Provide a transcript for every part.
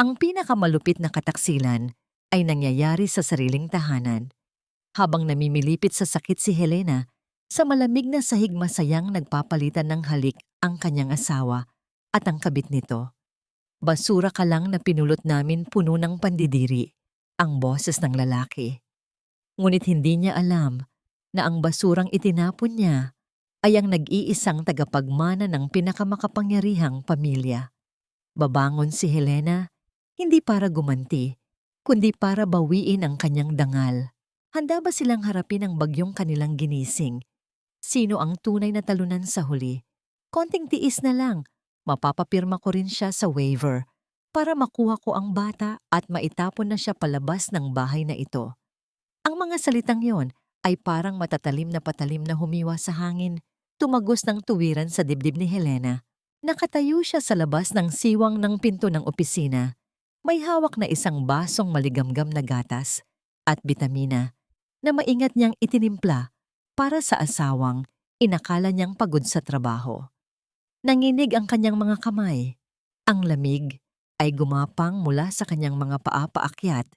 Ang pinakamalupit na kataksilan ay nangyayari sa sariling tahanan. Habang namimilipit sa sakit si Helena, sa malamig na sahig masayang nagpapalitan ng halik ang kanyang asawa at ang kabit nito. Basura ka lang na pinulot namin puno ng pandidiri, ang boses ng lalaki. Ngunit hindi niya alam na ang basurang itinapon niya ay ang nag-iisang tagapagmana ng pinakamakapangyarihang pamilya. Babangon si Helena, hindi para gumanti, kundi para bawiin ang kanyang dangal. Handa ba silang harapin ang bagyong kanilang ginising? Sino ang tunay na talunan sa huli? Konting tiis na lang, mapapapirma ko rin siya sa waiver para makuha ko ang bata at maitapon na siya palabas ng bahay na ito. Ang mga salitang yon ay parang matatalim na patalim na humiwa sa hangin, tumagos ng tuwiran sa dibdib ni Helena. Nakatayo siya sa labas ng siwang ng pinto ng opisina. May hawak na isang basong maligamgam na gatas at bitamina na maingat niyang itinimpla para sa asawang inakala niyang pagod sa trabaho. Nanginig ang kanyang mga kamay. Ang lamig ay gumapang mula sa kanyang mga paa paakyat.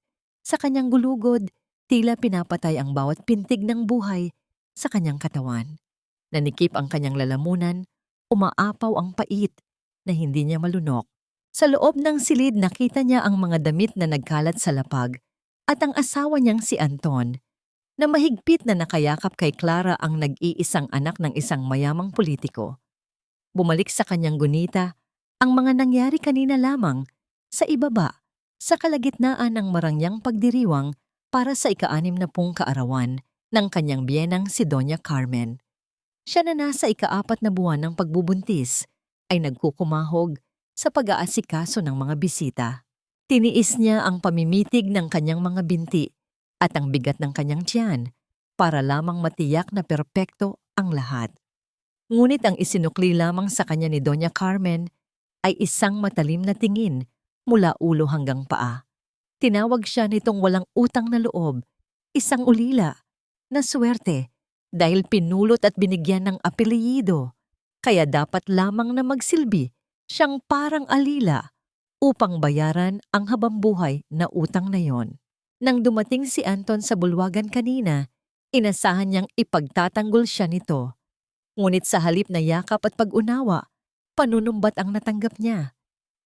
Sa kanyang gulugod, tila pinapatay ang bawat pintig ng buhay sa kanyang katawan. Nanikip ang kanyang lalamunan, umaapaw ang pait na hindi niya malunok. Sa loob ng silid nakita niya ang mga damit na nagkalat sa lapag at ang asawa niyang si Anton, na mahigpit na nakayakap kay Clara ang nag-iisang anak ng isang mayamang politiko. Bumalik sa kanyang gunita ang mga nangyari kanina lamang sa ibaba, sa kalagitnaan ng marangyang pagdiriwang para sa ika-60 kaarawan ng kanyang biyenang si Doña Carmen. Siya na nasa ika-4 na buwan ng pagbubuntis ay nagkukumahog sa pag-aasikaso ng mga bisita. Tiniis niya ang pamimitig ng kanyang mga binti at ang bigat ng kanyang tiyan para lamang matiyak na perpekto ang lahat. Ngunit ang isinukli lamang sa kanya ni Doña Carmen ay isang matalim na tingin mula ulo hanggang paa. Tinawag siya nitong walang utang na loob, isang ulila, na swerte dahil pinulot at binigyan ng apelyido, kaya dapat lamang na magsilbi siyang parang alila upang bayaran ang habambuhay na utang na yon. Nang dumating si Anton sa bulwagan kanina, inasahan niyang ipagtatanggol siya nito. Ngunit sa halip na yakap at pag-unawa, panunumbat ang natanggap niya.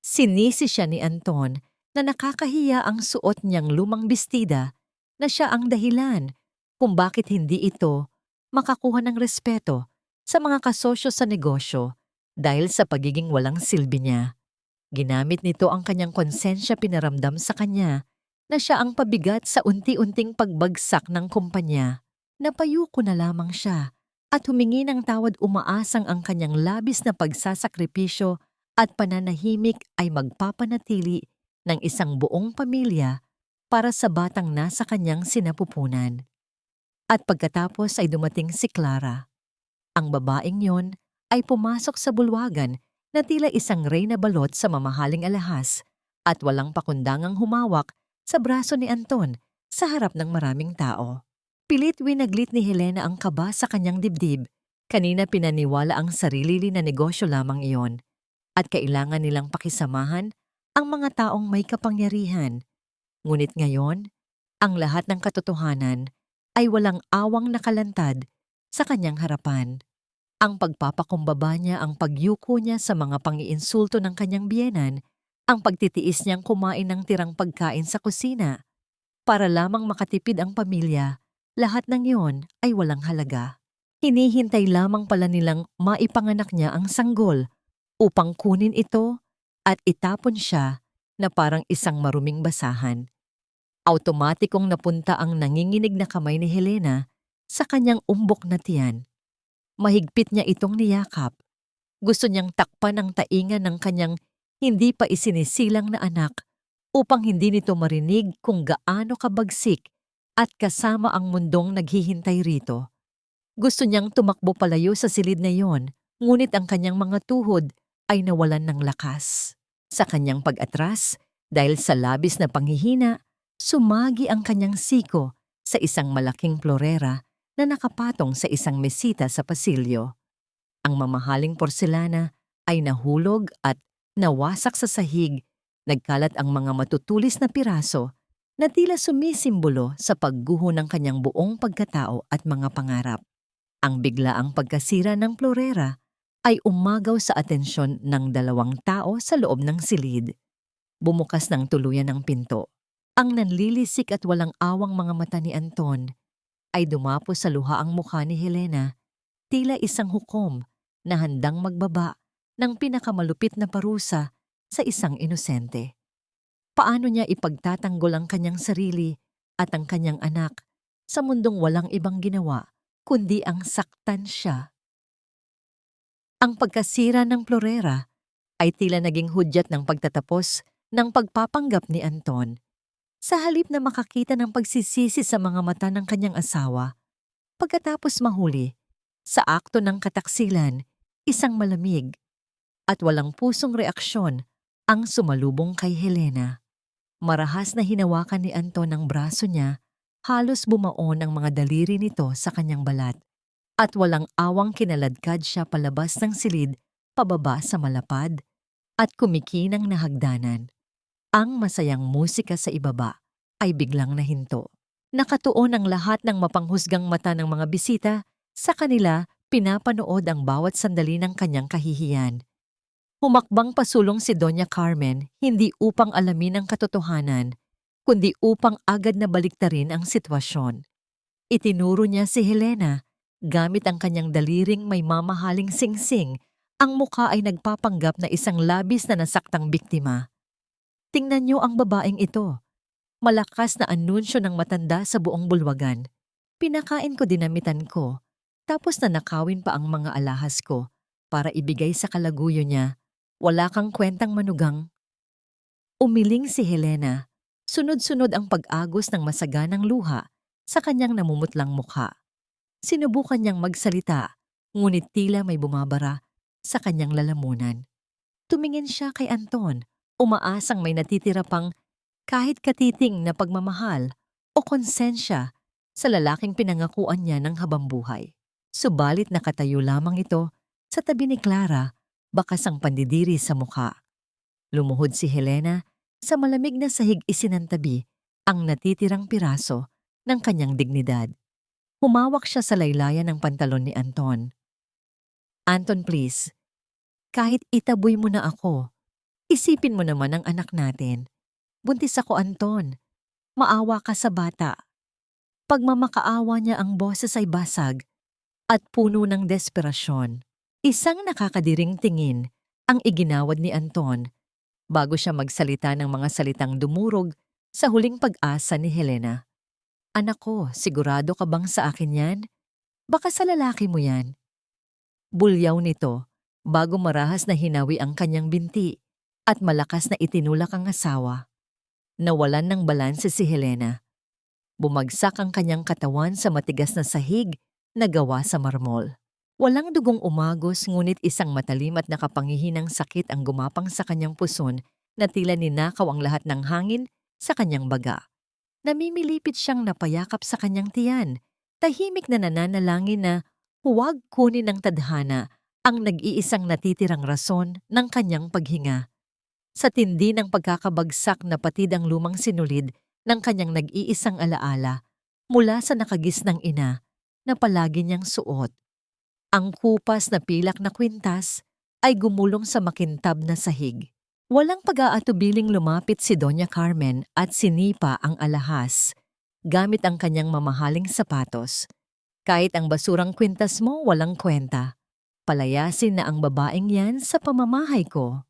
Sinisi siya ni Anton na nakakahiya ang suot niyang lumang bestida na siya ang dahilan kung bakit hindi ito makakuha ng respeto sa mga kasosyo sa negosyo dahil sa pagiging walang silbi niya. Ginamit nito ang kanyang konsensya pinaramdam sa kanya na siya ang pabigat sa unti-unting pagbagsak ng kumpanya. Napayuko na lamang siya at humingi ng tawad, umaasang ang kanyang labis na pagsasakripisyo at pananahimik ay magpapanatili ng isang buong pamilya para sa batang nasa kanyang sinapupunan. At pagkatapos ay dumating si Clara. Ang babaeng yon ay pumasok sa bulwagan na tila isang reyna balot sa mamahaling alahas at walang pakundangang humawak sa braso ni Anton sa harap ng maraming tao. Pilit winaglit ni Helena ang kaba sa kanyang dibdib. Kanina pinaniwala ang sarili na negosyo lamang iyon at kailangan nilang pakisamahan ang mga taong may kapangyarihan. Ngunit ngayon, ang lahat ng katotohanan ay walang awang nakalantad sa kanyang harapan. Ang pagpapakumbaba niya, ang pagyuko niya sa mga pangiinsulto ng kanyang biyenan, ang pagtitiis niyang kumain ng tirang pagkain sa kusina para lamang makatipid ang pamilya, lahat ng iyon ay walang halaga. Hinihintay lamang pala nilang maipanganak niya ang sanggol upang kunin ito at itapon siya na parang isang maruming basahan. Automatikong napunta ang nanginginig na kamay ni Helena sa kanyang umbok na tiyan. Mahigpit niya itong niyakap. Gusto niyang takpan ang taingan ng kanyang hindi pa isinisilang na anak upang hindi nito marinig kung gaano kabagsik at kasama ang mundong naghihintay rito. Gusto niyang tumakbo palayo sa silid na iyon, ngunit ang kanyang mga tuhod ay nawalan ng lakas. Sa kanyang pag-atras, dahil sa labis na panghihina, sumagi ang kanyang siko sa isang malaking florera na nakapatong sa isang mesita sa pasilyo. Ang mamahaling porselana ay nahulog at nawasak sa sahig Nagkalat ang mga matutulis na piraso na tila sumisimbolo sa pagguho ng kanyang buong pagkatao at mga pangarap. Ang biglaang pagkasira ng florera ay umagaw sa atensyon ng dalawang tao sa loob ng silid. Bumukas ng tuluyan ng pinto. Ang nanlilisik at walang awang mga mata ni Anton ay dumapo sa luha ang mukha ni Helena, tila isang hukom na handang magbaba ng pinakamalupit na parusa sa isang inosente. Paano niya ipagtatanggol ang kanyang sarili at ang kanyang anak sa mundong walang ibang ginawa kundi ang saktan siya? Ang pagkasira ng florera ay tila naging hudyat ng pagtatapos ng pagpapanggap ni Anton. Sa halip na makakita ng pagsisisi sa mga mata ng kanyang asawa, pagkatapos mahuli, sa akto ng kataksilan, isang malamig at walang pusong reaksyon ang sumalubong kay Helena. Marahas na hinawakan ni Anton ang braso niya, halos bumaon ang mga daliri nito sa kanyang balat, at walang awang kinaladkad siya palabas ng silid, pababa sa malapad, at kumikinang na hagdanan. Ang masayang musika sa ibaba ay biglang nahinto. Nakatuon ang lahat ng mapanghusgang mata ng mga bisita, sa kanila pinapanood ang bawat sandali ng kanyang kahihiyan. Humakbang pasulong si Doña Carmen hindi upang alamin ang katotohanan, kundi upang agad na baliktarin ang sitwasyon. Itinuro niya si Helena, gamit ang kanyang daliring may mamahaling singsing, ang mukha ay nagpapanggap na isang labis na nasaktang biktima. Tingnan niyo ang babaeng ito. Malakas na anunsyo ng matanda sa buong bulwagan. Pinakain ko dinamitan ko, tapos na nakawin pa ang mga alahas ko para ibigay sa kalaguyo niya. Wala kang kwentang manugang. Umiling si Helena. Sunod-sunod ang pag-agos ng masaganang luha sa kanyang namumutlang mukha. Sinubukan niyang magsalita, ngunit tila may bumabara sa kanyang lalamunan. Tumingin siya kay Anton, umaasang may natitira pang kahit katiting na pagmamahal o konsensya sa lalaking pinangakuan niya ng habambuhay. Subalit nakatayo lamang ito sa tabi ni Clara, bakas ang pandidiri sa mukha. Lumuhod si Helena, sa malamig na sahig isinantabi ang natitirang piraso ng kanyang dignidad. Humawak siya sa laylayan ng pantalon ni Anton. Anton, please, kahit itaboy mo na ako, isipin mo naman ang anak natin. Buntis ako, Anton. Maawa ka sa bata. Pagmamakaawa niya ang boses ay basag at puno ng desperasyon. Isang nakakadiring tingin ang iginawad ni Anton bago siya magsalita ng mga salitang dumurog sa huling pag-asa ni Helena. Anak ko, sigurado ka bang sa akin yan? Baka sa lalaki mo yan. Bulyaw nito bago marahas na hinawi ang kanyang binti at malakas na itinulak ang asawa. Nawalan ng balanse si Helena. Bumagsak ang kanyang katawan sa matigas na sahig na gawa sa marmol. Walang dugong umagos, ngunit isang matalim at nakapangihinang sakit ang gumapang sa kanyang puson na tila ninakaw ang lahat ng hangin sa kanyang baga. Namimilipit siyang napayakap sa kanyang tiyan, tahimik na nananalangin na huwag kunin ng tadhana ang nag-iisang natitirang rason ng kanyang paghinga. Sa tindi ng pagkakabagsak na patid ang lumang sinulid ng kanyang nag-iisang alaala mula sa nakagisnang ina na palagi niyang suot. Ang kupas na pilak na kwintas ay gumulong sa makintab na sahig. Walang pag-aatubiling lumapit si Doña Carmen at sinipa ang alahas gamit ang kanyang mamahaling sapatos. Kahit ang basurang kwintas mo walang kwenta, palayasin na ang babaeng yan sa pamamahay ko.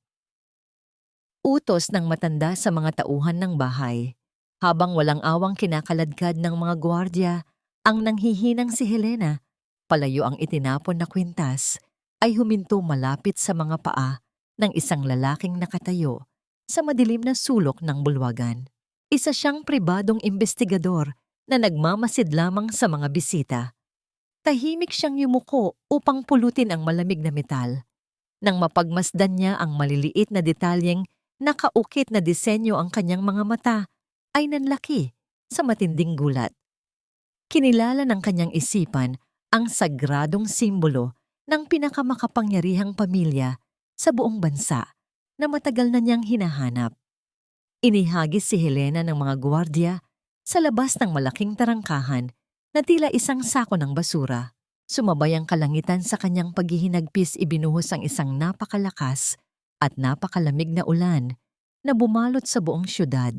Utos ng matanda sa mga tauhan ng bahay. Habang walang awang kinakaladkad ng mga gwardya, ang nanghihinang si Helena, palayo ang itinapon na kwintas, ay huminto malapit sa mga paa ng isang lalaking nakatayo sa madilim na sulok ng bulwagan. Isa siyang pribadong investigador na nagmamasid lamang sa mga bisita. Tahimik siyang yumuko upang pulutin ang malamig na metal. Nang mapagmasdan niya ang maliliit na detalyeng nakaukit na disenyo, ang kanyang mga mata ay nanlaki sa matinding gulat. Kinilala ng kanyang isipan ang sagradong simbolo ng pinakamakapangyarihang pamilya sa buong bansa na matagal na niyang hinahanap. Inihagis si Helena ng mga gwardiya sa labas ng malaking tarangkahan na tila isang sako ng basura. Sumabay ang kalangitan sa kanyang paghihinagpis, ibinuhos ang isang napakalakas at napakalamig na ulan na bumalot sa buong syudad.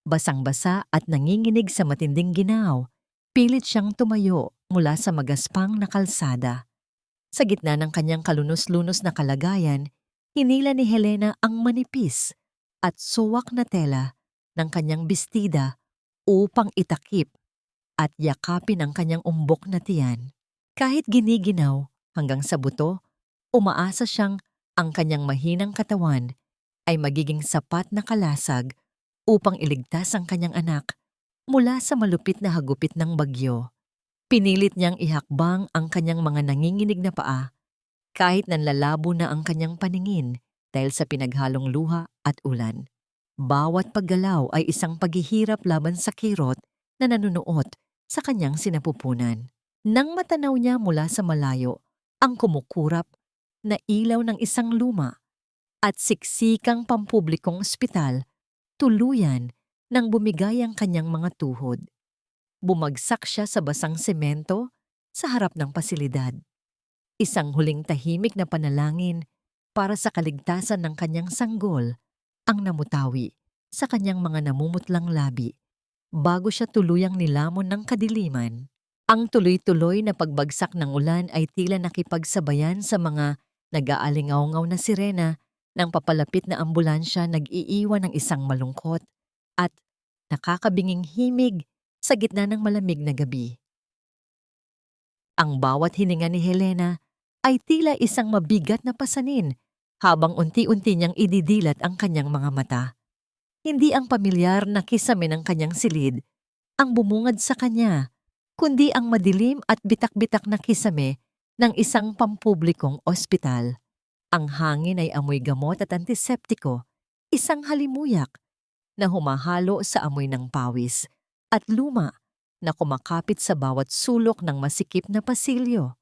Basang-basa at nanginginig sa matinding ginaw, pilit siyang tumayo mula sa magaspang na kalsada. Sa gitna ng kanyang kalunos-lunos na kalagayan, hinila ni Helena ang manipis at suwak na tela ng kanyang bestida upang itakip at yakapin ang kanyang umbok na tiyan. Kahit giniginaw hanggang sa buto, umaasa siyang ang kanyang mahinang katawan ay magiging sapat na kalasag upang iligtas ang kanyang anak mula sa malupit na hagupit ng bagyo. Pinilit niyang ihakbang ang kanyang mga nanginginig na paa kahit nanlalabo na ang kanyang paningin dahil sa pinaghalong luha at ulan. Bawat paggalaw ay isang paghihirap laban sa kirot na nanunuot sa kanyang sinapupunan. Nang matanaw niya mula sa malayo ang kumukurap na ilaw ng isang luma at siksikang pampublikong ospital, tuluyan nang bumigay ang kanyang mga tuhod. Bumagsak siya sa basang semento sa harap ng pasilidad. Isang huling tahimik na panalangin para sa kaligtasan ng kanyang sanggol ang namutawi sa kanyang mga namumutlang labi bago siya tuluyang nilamon ng kadiliman. Ang tuloy-tuloy na pagbagsak ng ulan ay tila nakipagsabayan sa mga nag-aalingaw-ngaw na sirena ng papalapit na ambulansya, nag-iiwan ng isang malungkot at nakakabinging himig sa gitna ng malamig na gabi. Ang bawat hininga ni Helena ay tila isang mabigat na pasanin habang unti-unti niyang ididilat ang kanyang mga mata. Hindi ang pamilyar na kisame ng kanyang silid ang bumungad sa kanya, kundi ang madilim at bitak-bitak na kisame ng isang pampublikong ospital. Ang hangin ay amoy gamot at antiseptiko, isang halimuyak na humahalo sa amoy ng pawis at luma na kumakapit sa bawat sulok ng masikip na pasilyo.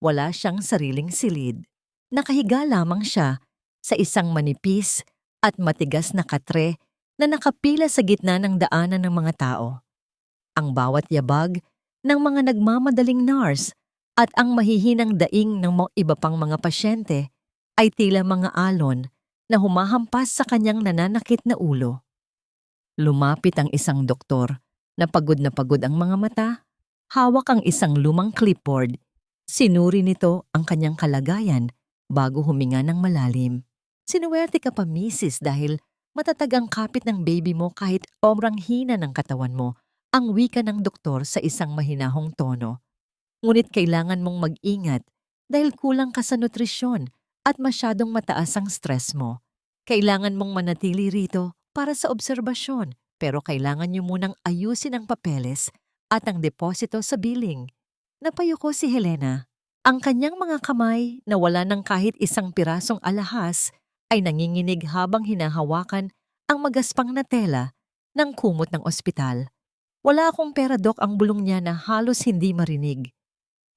Wala siyang sariling silid. Nakahiga lamang siya sa isang manipis at matigas na katre na nakapila sa gitna ng daanan ng mga tao. Ang bawat yabag ng mga nagmamadaling nurse at ang mahihinang daing ng iba pang mga pasyente ay tila mga alon na humahampas sa kanyang nananakit na ulo. Lumapit ang isang doktor na pagod ang mga mata, hawak ang isang lumang clipboard. Sinuri nito ang kanyang kalagayan bago huminga ng malalim. Sinuwerte ka pa, misis, dahil matatag ang kapit ng baby mo kahit obrang hina ng katawan mo, ang wika ng doktor sa isang mahinahong tono. Ngunit kailangan mong mag-ingat dahil kulang ka sa nutrisyon at masyadong mataas ang stress mo. Kailangan mong manatili rito para sa obserbasyon, pero kailangan niyo munang ayusin ang papeles at ang deposito sa billing. Napayuko si Helena. Ang kanyang mga kamay na wala ng kahit isang pirasong alahas ay nanginginig habang hinahawakan ang magaspang na tela ng kumot ng ospital. Wala akong pera, Dok, ang bulong niya na halos hindi marinig.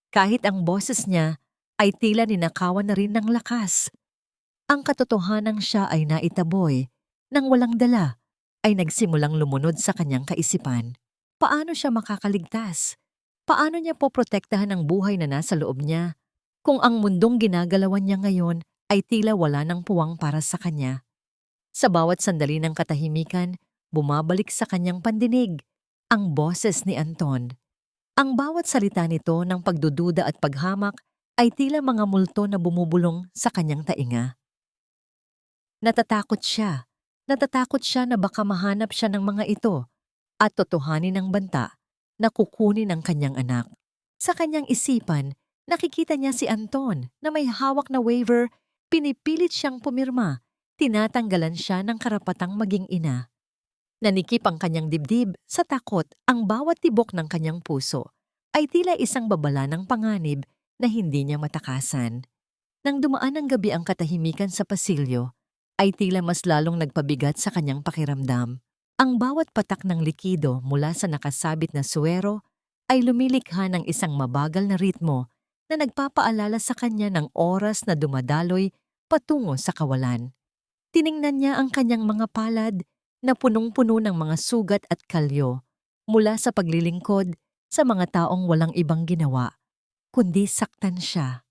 Kahit ang boses niya ay tila ninakawan na rin ng lakas. Ang katotohanang siya ay naitaboy nang walang dala ay nagsimulang lumunod sa kanyang kaisipan. Paano siya makakaligtas? Paano niya poprotektahan ang buhay na nasa loob niya kung ang mundong ginagalawan niya ngayon ay tila wala ng puwang para sa kanya? Sa bawat sandali ng katahimikan, bumabalik sa kanyang pandinig ang boses ni Anton. Ang bawat salita nito ng pagdududa at paghamak ay tila mga multo na bumubulong sa kanyang tainga. Natatakot siya. Natatakot siya na baka mahanap siya ng mga ito at totohanin ng banta na kukunin ang kanyang anak. Sa kanyang isipan, nakikita niya si Anton na may hawak na waiver, pinipilit siyang pumirma, tinatanggalan siya ng karapatang maging ina. Nanikip ang kanyang dibdib sa takot, ang bawat tibok ng kanyang puso ay tila isang babala ng panganib na hindi niya matakasan. Nang dumaan ang gabi ang katahimikan sa pasilyo, ay tila mas lalong nagpabigat sa kanyang pakiramdam. Ang bawat patak ng likido mula sa nakasabit na suwero ay lumilikha ng isang mabagal na ritmo na nagpapaalala sa kanya ng oras na dumadaloy patungo sa kawalan. Tiningnan niya ang kanyang mga palad, na punong-puno ng mga sugat at kalyo mula sa paglilingkod sa mga taong walang ibang ginawa, kundi saktan siya.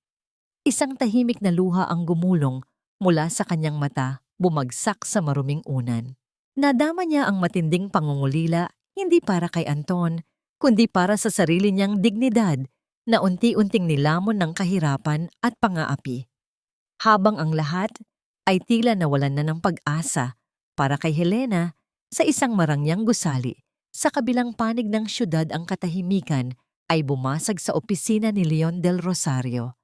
Isang tahimik na luha ang gumulong mula sa kanyang mata, bumagsak sa maruming unan. Nadama niya ang matinding pangungulila hindi para kay Anton, kundi para sa sarili niyang dignidad na unti-unting nilamon ng kahirapan at pang-aapi. Habang ang lahat ay tila nawalan na ng pag-asa para kay Helena sa isang marangyang gusali. Sa kabilang panig ng syudad ang katahimikan ay bumasag sa opisina ni Leon del Rosario.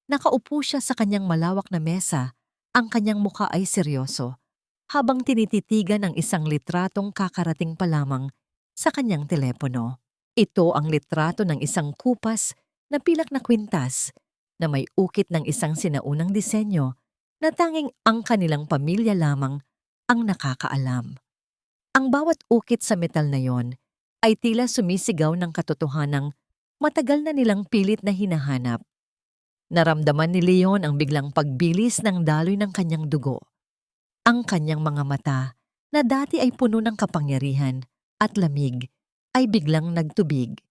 Nakaupo siya sa kanyang malawak na mesa, ang kanyang mukha ay seryoso, habang tinititigan ang isang litratong kakarating pa lamang sa kanyang telepono. Ito ang litrato ng isang kupas na pilak na kwintas na may ukit ng isang sinaunang disenyo na tanging ang kanilang pamilya lamang ang nakakaalam. Ang bawat ukit sa metal na yon ay tila sumisigaw ng katotohanang matagal na nilang pilit na hinahanap. Naramdaman ni Leon ang biglang pagbilis ng daloy ng kanyang dugo. Ang kanyang mga mata, na dati ay puno ng kapangyarihan at lamig, ay biglang nagtubig.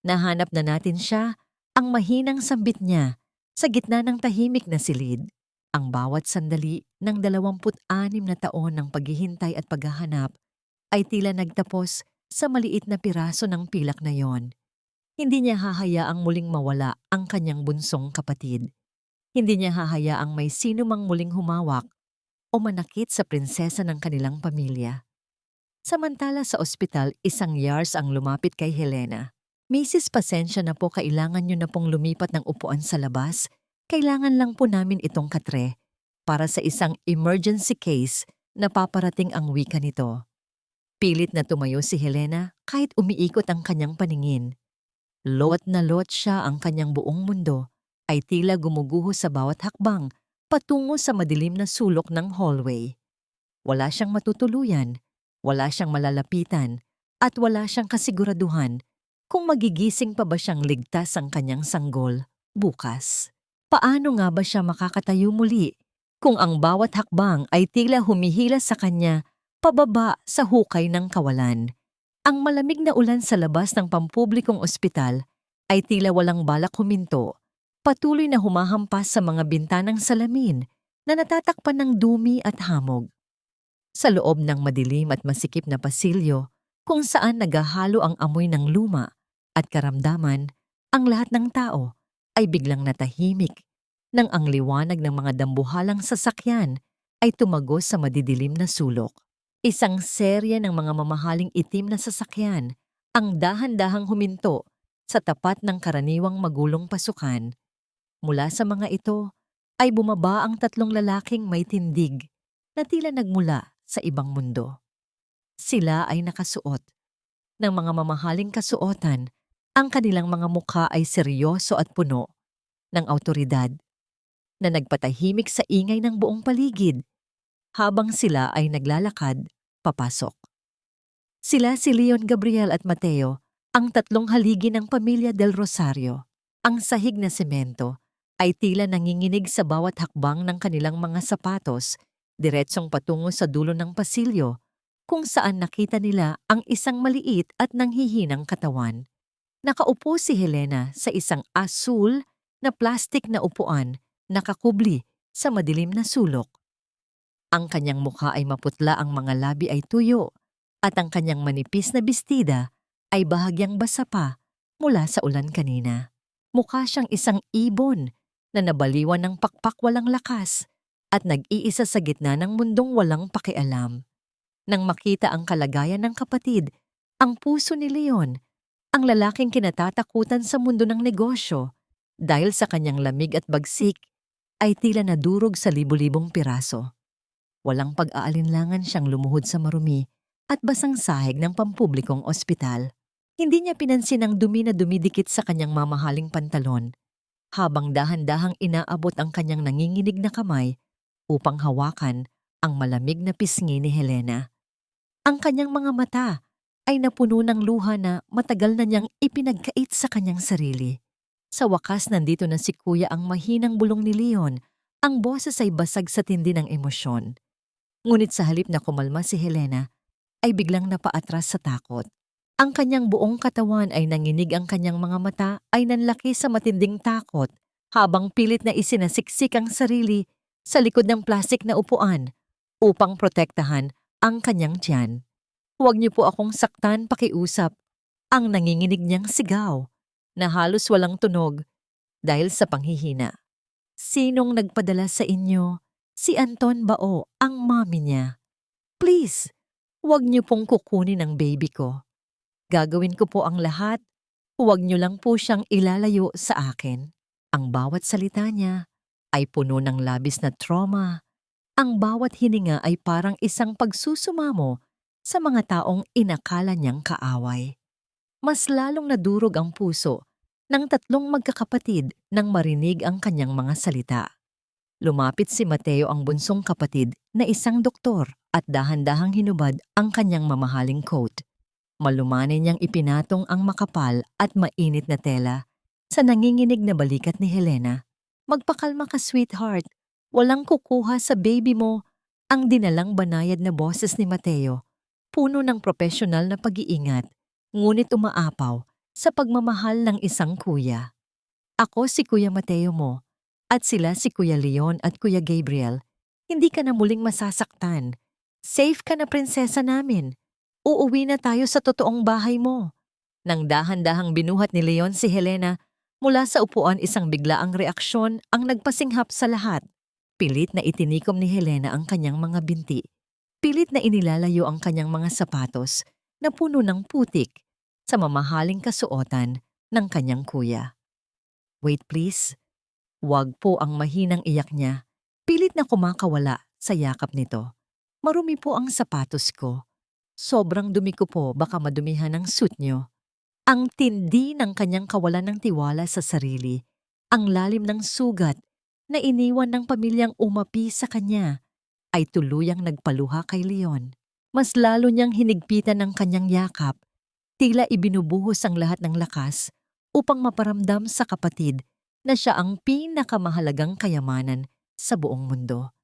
Nahanap na natin siya, ang mahinang sambit niya, sa gitna ng tahimik na silid. Ang bawat sandali ng 26 na taon ng paghihintay at paghahanap ay tila nagtapos sa maliit na piraso ng pilak na yon. Hindi niya hahayaang muling mawala ang kanyang bunsong kapatid. Hindi niya hahayaang may sino mang muling humawak o manakit sa prinsesa ng kanilang pamilya. Samantala sa ospital, isang nurse ang lumapit kay Helena. "Mrs. Pasensya na po, kailangan niyo na pong lumipat ng upuan sa labas. Kailangan lang po namin itong katre para sa isang emergency case na paparating ang wika nito." Pilit na tumayo si Helena kahit umiikot ang kanyang paningin. Lot na lot siya, ang kanyang buong mundo ay tila gumuguho sa bawat hakbang patungo sa madilim na sulok ng hallway. Wala siyang matutuluyan, wala siyang malalapitan, at wala siyang kasiguraduhan kung magigising pa ba siyang ligtas ang kanyang sanggol bukas. Paano nga ba siya makakatayo muli kung ang bawat hakbang ay tila humihila sa kanya pababa sa hukay ng kawalan? Ang malamig na ulan sa labas ng pampublikong ospital ay tila walang balak huminto, patuloy na humahampas sa mga bintanang salamin na natatakpan ng dumi at hamog. Sa loob ng madilim at masikip na pasilyo, kung saan naghahalo ang amoy ng luma at karamdaman, ang lahat ng tao ay biglang natahimik nang ang liwanag ng mga dambuhalang sasakyan ay tumagos sa madidilim na sulok. Isang serye ng mga mamahaling itim na sasakyan ang dahan-dahang huminto sa tapat ng karaniwang magulong pasukan. Mula sa mga ito ay bumaba ang 3 lalaking may tindig na tila nagmula sa ibang mundo. Sila ay nakasuot ng mga mamahaling kasuotan. Ang kanilang mga mukha ay seryoso at puno ng awtoridad na nagpatahimik sa ingay ng buong paligid habang sila ay naglalakad papasok. Sila si Leon, Gabriel at Mateo, ang 3 haligi ng pamilya del Rosario. Ang sahig na semento ay tila nanginginig sa bawat hakbang ng kanilang mga sapatos, diretsong patungo sa dulo ng pasilyo, kung saan nakita nila ang isang maliit at nanghihinang katawan. Nakaupo si Helena sa isang asul na plastik na upuan, nakakubli sa madilim na sulok. Ang kanyang mukha ay maputla, ang mga labi ay tuyo, at ang kanyang manipis na bestida ay bahagyang basa pa mula sa ulan kanina. Mukha siyang isang ibon na nabaliwan ng pakpak walang lakas at nag-iisa sa gitna ng mundong walang pakialam. Nang makita ang kalagayan ng kapatid, ang puso ni Leon, ang lalaking kinatatakutan sa mundo ng negosyo, dahil sa kanyang lamig at bagsik, ay tila nadurog sa libu-libong piraso. Walang pag-aalinlangan siyang lumuhod sa marumi at basang sahig ng pampublikong ospital. Hindi niya pinansin ang dumi na dumidikit sa kanyang mamahaling pantalon, habang dahan-dahang inaabot ang kanyang nanginginig na kamay upang hawakan ang malamig na pisngi ni Helena. Ang kanyang mga mata ay napuno ng luha na matagal na niyang ipinagkait sa kanyang sarili. Sa wakas, nandito na si Kuya, ang mahinang bulong ni Leon. Ang boses ay basag sa tindi ng emosyon. Ngunit sa halip na kumalma si Helena, ay biglang napaatras sa takot. Ang kanyang buong katawan ay nanginig, ang kanyang mga mata ay nanlaki sa matinding takot habang pilit na isinasiksik ang sarili sa likod ng plastik na upuan upang protektahan ang kanyang tiyan. "Huwag niyo po akong saktan, pakiusap," ang nanginginig niyang sigaw na halos walang tunog dahil sa panghihina. "Sinong nagpadala sa inyo? Si Anton ba o ang mommy niya? Please, huwag niyo pong kukunin ang baby ko. Gagawin ko po ang lahat, huwag niyo lang po siyang ilalayo sa akin." Ang bawat salita niya ay puno ng labis na trauma. Ang bawat hininga ay parang isang pagsusumamo sa mga taong inakala niyang kaaway. Mas lalong nadurog ang puso ng tatlong magkakapatid nang marinig ang kanyang mga salita. Lumapit si Mateo, ang bunsong kapatid, na isang doktor, at dahan-dahang hinubad ang kanyang mamahaling coat. Malumanay niyang ipinatong ang makapal at mainit na tela sa nanginginig na balikat ni Helena. "Magpakalma ka, sweetheart. Walang kukuha sa baby mo." Ang dinalang banayad na boses ni Mateo, puno ng profesional na pag-iingat, ngunit umaapaw sa pagmamahal ng isang kuya. "Ako si Kuya Mateo mo, at sila si Kuya Leon at Kuya Gabriel. Hindi ka na muling masasaktan. Safe ka na, prinsesa namin. Uuwi na tayo sa totoong bahay mo." Nang dahan-dahang binuhat ni Leon si Helena mula sa upuan, isang biglaang reaksyon ang nagpasinghap sa lahat. Pilit na itinikom ni Helena ang kanyang mga binti. Pilit na inilalayo ang kanyang mga sapatos na puno ng putik sa mamahaling kasuotan ng kanyang kuya. "Wait please." Wag po ang mahinang iyak niya. Pilit na kumakawala sa yakap nito. "Marumi po ang sapatos ko. Sobrang dumi ko po, baka madumihan ang suit niyo." Ang tindi ng kanyang kawalan ng tiwala sa sarili, ang lalim ng sugat na iniwan ng pamilyang umapi sa kanya, ay tuluyang nagpaluha kay Leon. Mas lalo niyang hinigpitan ng kanyang yakap, tila ibinubuhos ang lahat ng lakas upang maparamdam sa kapatid na siya ang pinakamahalagang kayamanan sa buong mundo.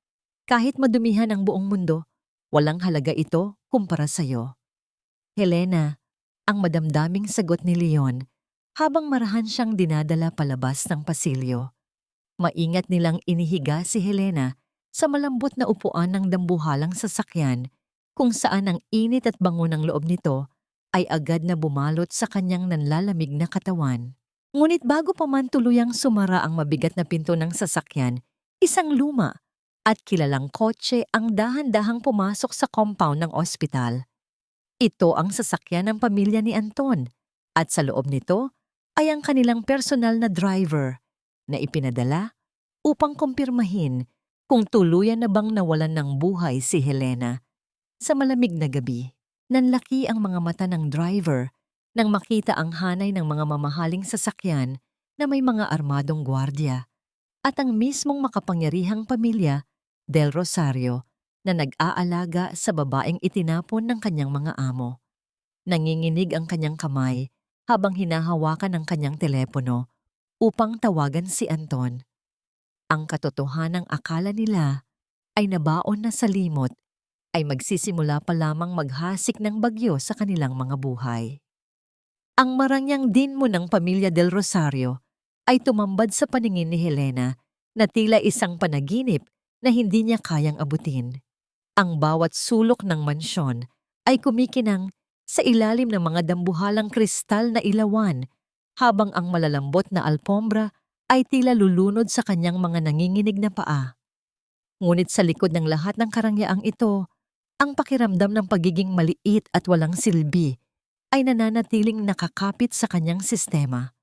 "Kahit madumihan ang buong mundo, walang halaga ito kumpara sa'yo, Helena," ang madamdaming sagot ni Leon habang marahan siyang dinadala palabas ng pasilyo. Maingat nilang inihiga si Helena sa malambot na upuan ng dambuhalang sasakyan, kung saan ang init at bango ng loob nito ay agad na bumalot sa kanyang nanlalamig na katawan. Ngunit bago pa man tuluyang sumara ang mabigat na pinto ng sasakyan, isang luma at kilalang kotse ang dahan-dahang pumasok sa compound ng ospital. Ito ang sasakyan ng pamilya ni Anton, at sa loob nito ay ang kanilang personal na driver na ipinadala upang kumpirmahin kung tuluyan na bang nawalan ng buhay si Helena. Sa malamig na gabi, nanlaki ang mga mata ng driver nang makita ang hanay ng mga mamahaling sasakyan na may mga armadong gwardiya at ang mismong makapangyarihang pamilya Del Rosario na nag-aalaga sa babaeng itinapon ng kanyang mga amo. Nanginginig ang kanyang kamay habang hinahawakan ang kanyang telepono upang tawagan si Anton. Ang katotohanang akala nila ay nabaon na sa limot ay magsisimula pa lamang maghasik ng bagyo sa kanilang mga buhay. Ang marangyang dinmo ng pamilya Del Rosario ay tumambad sa paningin ni Helena na tila isang panaginip na hindi niya kayang abutin. Ang bawat sulok ng mansyon ay kumikinang sa ilalim ng mga dambuhalang kristal na ilawan, habang ang malalambot na alpombra ay tila lulunod sa kanyang mga nanginginig na paa. Ngunit sa likod ng lahat ng karangyaang ito, ang pakiramdam ng pagiging maliit at walang silbi ay nananatiling nakakapit sa kanyang sistema.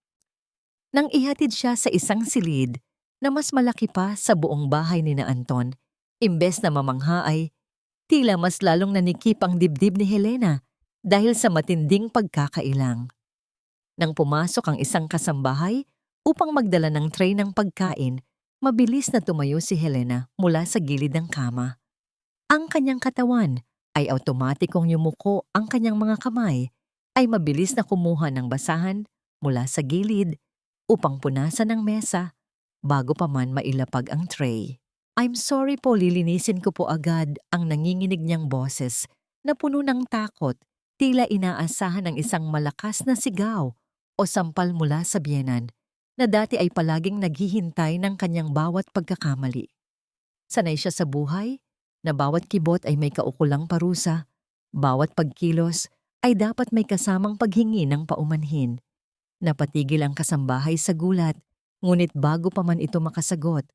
Nang ihatid siya sa isang silid na mas malaki pa sa buong bahay ni na Anton, imbes na mamangha ay tila mas lalong nanikip ang dibdib ni Helena dahil sa matinding pagkakailang. Nang pumasok ang isang kasambahay upang magdala ng tray ng pagkain, mabilis na tumayo si Helena mula sa gilid ng kama. Ang kanyang katawan ay automatikong yumuko, ang kanyang mga kamay ay mabilis na kumuha ng basahan mula sa gilid upang punasan ng mesa bago pa man mailapag ang tray. "I'm sorry po, lilinisin ko po agad," ang nanginginig niyang boses na puno ng takot, tila inaasahan ng isang malakas na sigaw o sampal mula sa biyenan na dati ay palaging naghihintay ng kanyang bawat pagkakamali. Sanay siya sa buhay na bawat kibot ay may kaukulang parusa, bawat pagkilos ay dapat may kasamang paghingi ng paumanhin. Napatigil ang kasambahay sa gulat, ngunit bago pa man ito makasagot,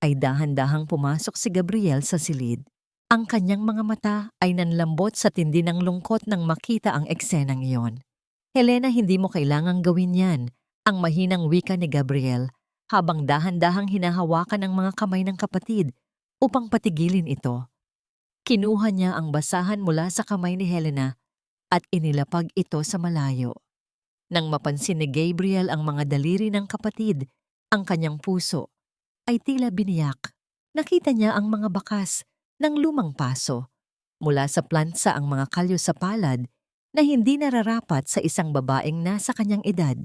ay dahan-dahang pumasok si Gabriel sa silid. Ang kanyang mga mata ay nanlambot sa tindi ng lungkot nang makita ang eksenang iyon. Helena, hindi mo kailangang gawin yan, ang mahinang wika ni Gabriel habang dahan-dahang hinahawakan ang mga kamay ng kapatid upang patigilin ito. Kinuha niya ang basahan mula sa kamay ni Helena at inilapag ito sa malayo. Nang mapansin ni Gabriel ang mga daliri ng kapatid, ang kanyang puso ay tila biniyak. Nakita niya ang mga bakas ng lumang paso. Mula sa plansa ang mga kalyo sa palad na hindi nararapat sa isang babaeng nasa kanyang edad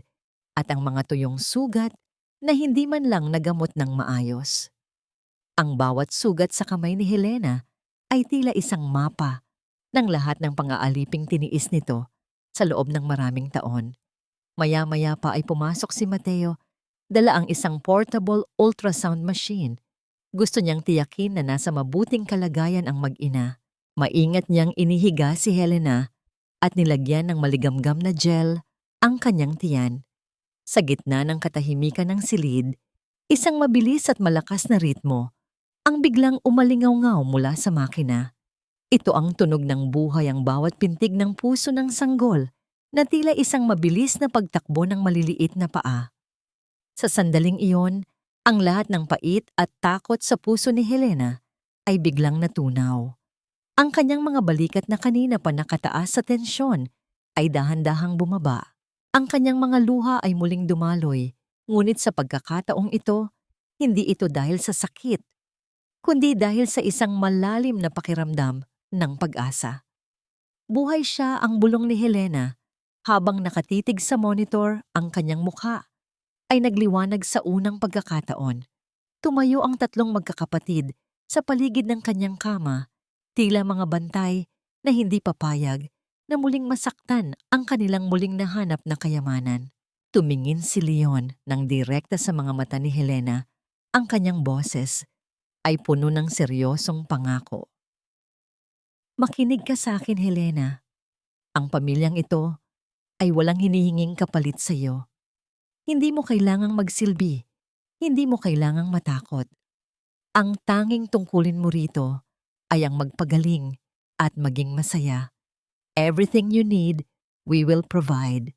at ang mga tuyong sugat na hindi man lang nagamot ng maayos. Ang bawat sugat sa kamay ni Helena ay tila isang mapa ng lahat ng pang-aaliping tiniis nito sa loob ng maraming taon. Maya-maya pa ay pumasok si Mateo, dala ang isang portable ultrasound machine. Gusto niyang tiyakin na nasa mabuting kalagayan ang mag-ina. Maingat niyang inihiga si Helena at nilagyan ng maligamgam na gel ang kanyang tiyan. Sa gitna ng katahimikan ng silid, isang mabilis at malakas na ritmo ang biglang umalingaw-ngaw mula sa makina. Ito ang tunog ng buhay, ang bawat pintig ng puso ng sanggol na tila isang mabilis na pagtakbo ng maliliit na paa. Sa sandaling iyon, ang lahat ng pait at takot sa puso ni Helena ay biglang natunaw. Ang kanyang mga balikat na kanina pa nakataas sa tensyon ay dahan-dahang bumaba. Ang kanyang mga luha ay muling dumaloy, ngunit sa pagkakataong ito, hindi ito dahil sa sakit, kundi dahil sa isang malalim na pakiramdam ng pag-asa. Buhay siya ang bulong ni Helena. Habang nakatitig sa monitor, ang kanyang mukha ay nagliwanag sa unang pagkakataon. Tumayo ang tatlong magkakapatid sa paligid ng kanyang kama, tila mga bantay na hindi papayag na muling masaktan ang kanilang muling nahanap na kayamanan. Tumingin si Leon nang direkta sa mga mata ni Helena. Ang kanyang boses ay puno ng seryosong pangako. Makinig ka sa akin, Helena. Ang pamilyang ito ay walang hinihinging kapalit sa iyo. Hindi mo kailangang magsilbi. Hindi mo kailangang matakot. Ang tanging tungkulin mo rito ay ang magpagaling at maging masaya. Everything you need, we will provide.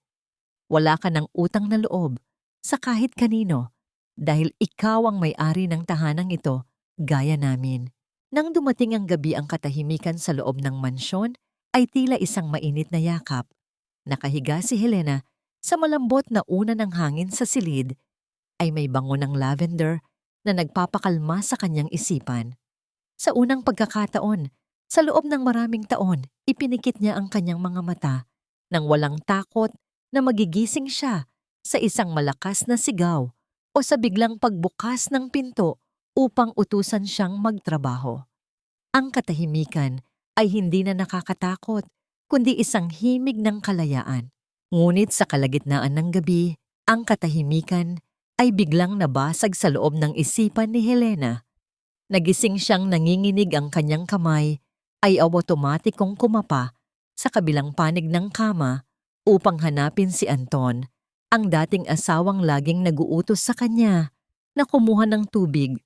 Wala ka ng utang na loob sa kahit kanino dahil ikaw ang may-ari ng tahanang ito gaya namin. Nang dumating ang gabi, ang katahimikan sa loob ng mansyon ay tila isang mainit na yakap. Nakahiga si Helena sa malambot na una ng hangin sa silid ay may bango ng lavender na nagpapakalma sa kanyang isipan. Sa unang pagkakataon, sa loob ng maraming taon, ipinikit niya ang kanyang mga mata nang walang takot na magigising siya sa isang malakas na sigaw o sa biglang pagbukas ng pinto upang utusan siyang magtrabaho. Ang katahimikan ay hindi na nakakatakot, kundi isang himig ng kalayaan. Ngunit sa kalagitnaan ng gabi, ang katahimikan ay biglang nabasag sa loob ng isipan ni Helena. Nagising siyang nanginginig, ang kanyang kamay ay automatikong kumapa sa kabilang panig ng kama upang hanapin si Anton, ang dating asawang laging naguutos sa kanya na kumuha ng tubig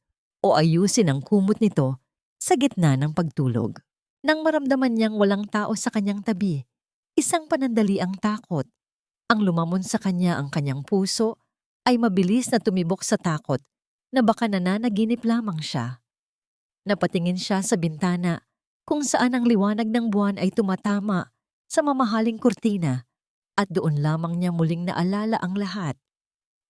o ayusin ang kumot nito sa gitna ng pagtulog. Nang maramdaman niyang walang tao sa kanyang tabi, isang panandali ang takot. Ang lumamon sa kanya, ang kanyang puso ay mabilis na tumibok sa takot na baka nananaginip lamang siya. Napatingin siya sa bintana kung saan ang liwanag ng buwan ay tumatama sa mamahaling kurtina at doon lamang niya muling naalala ang lahat.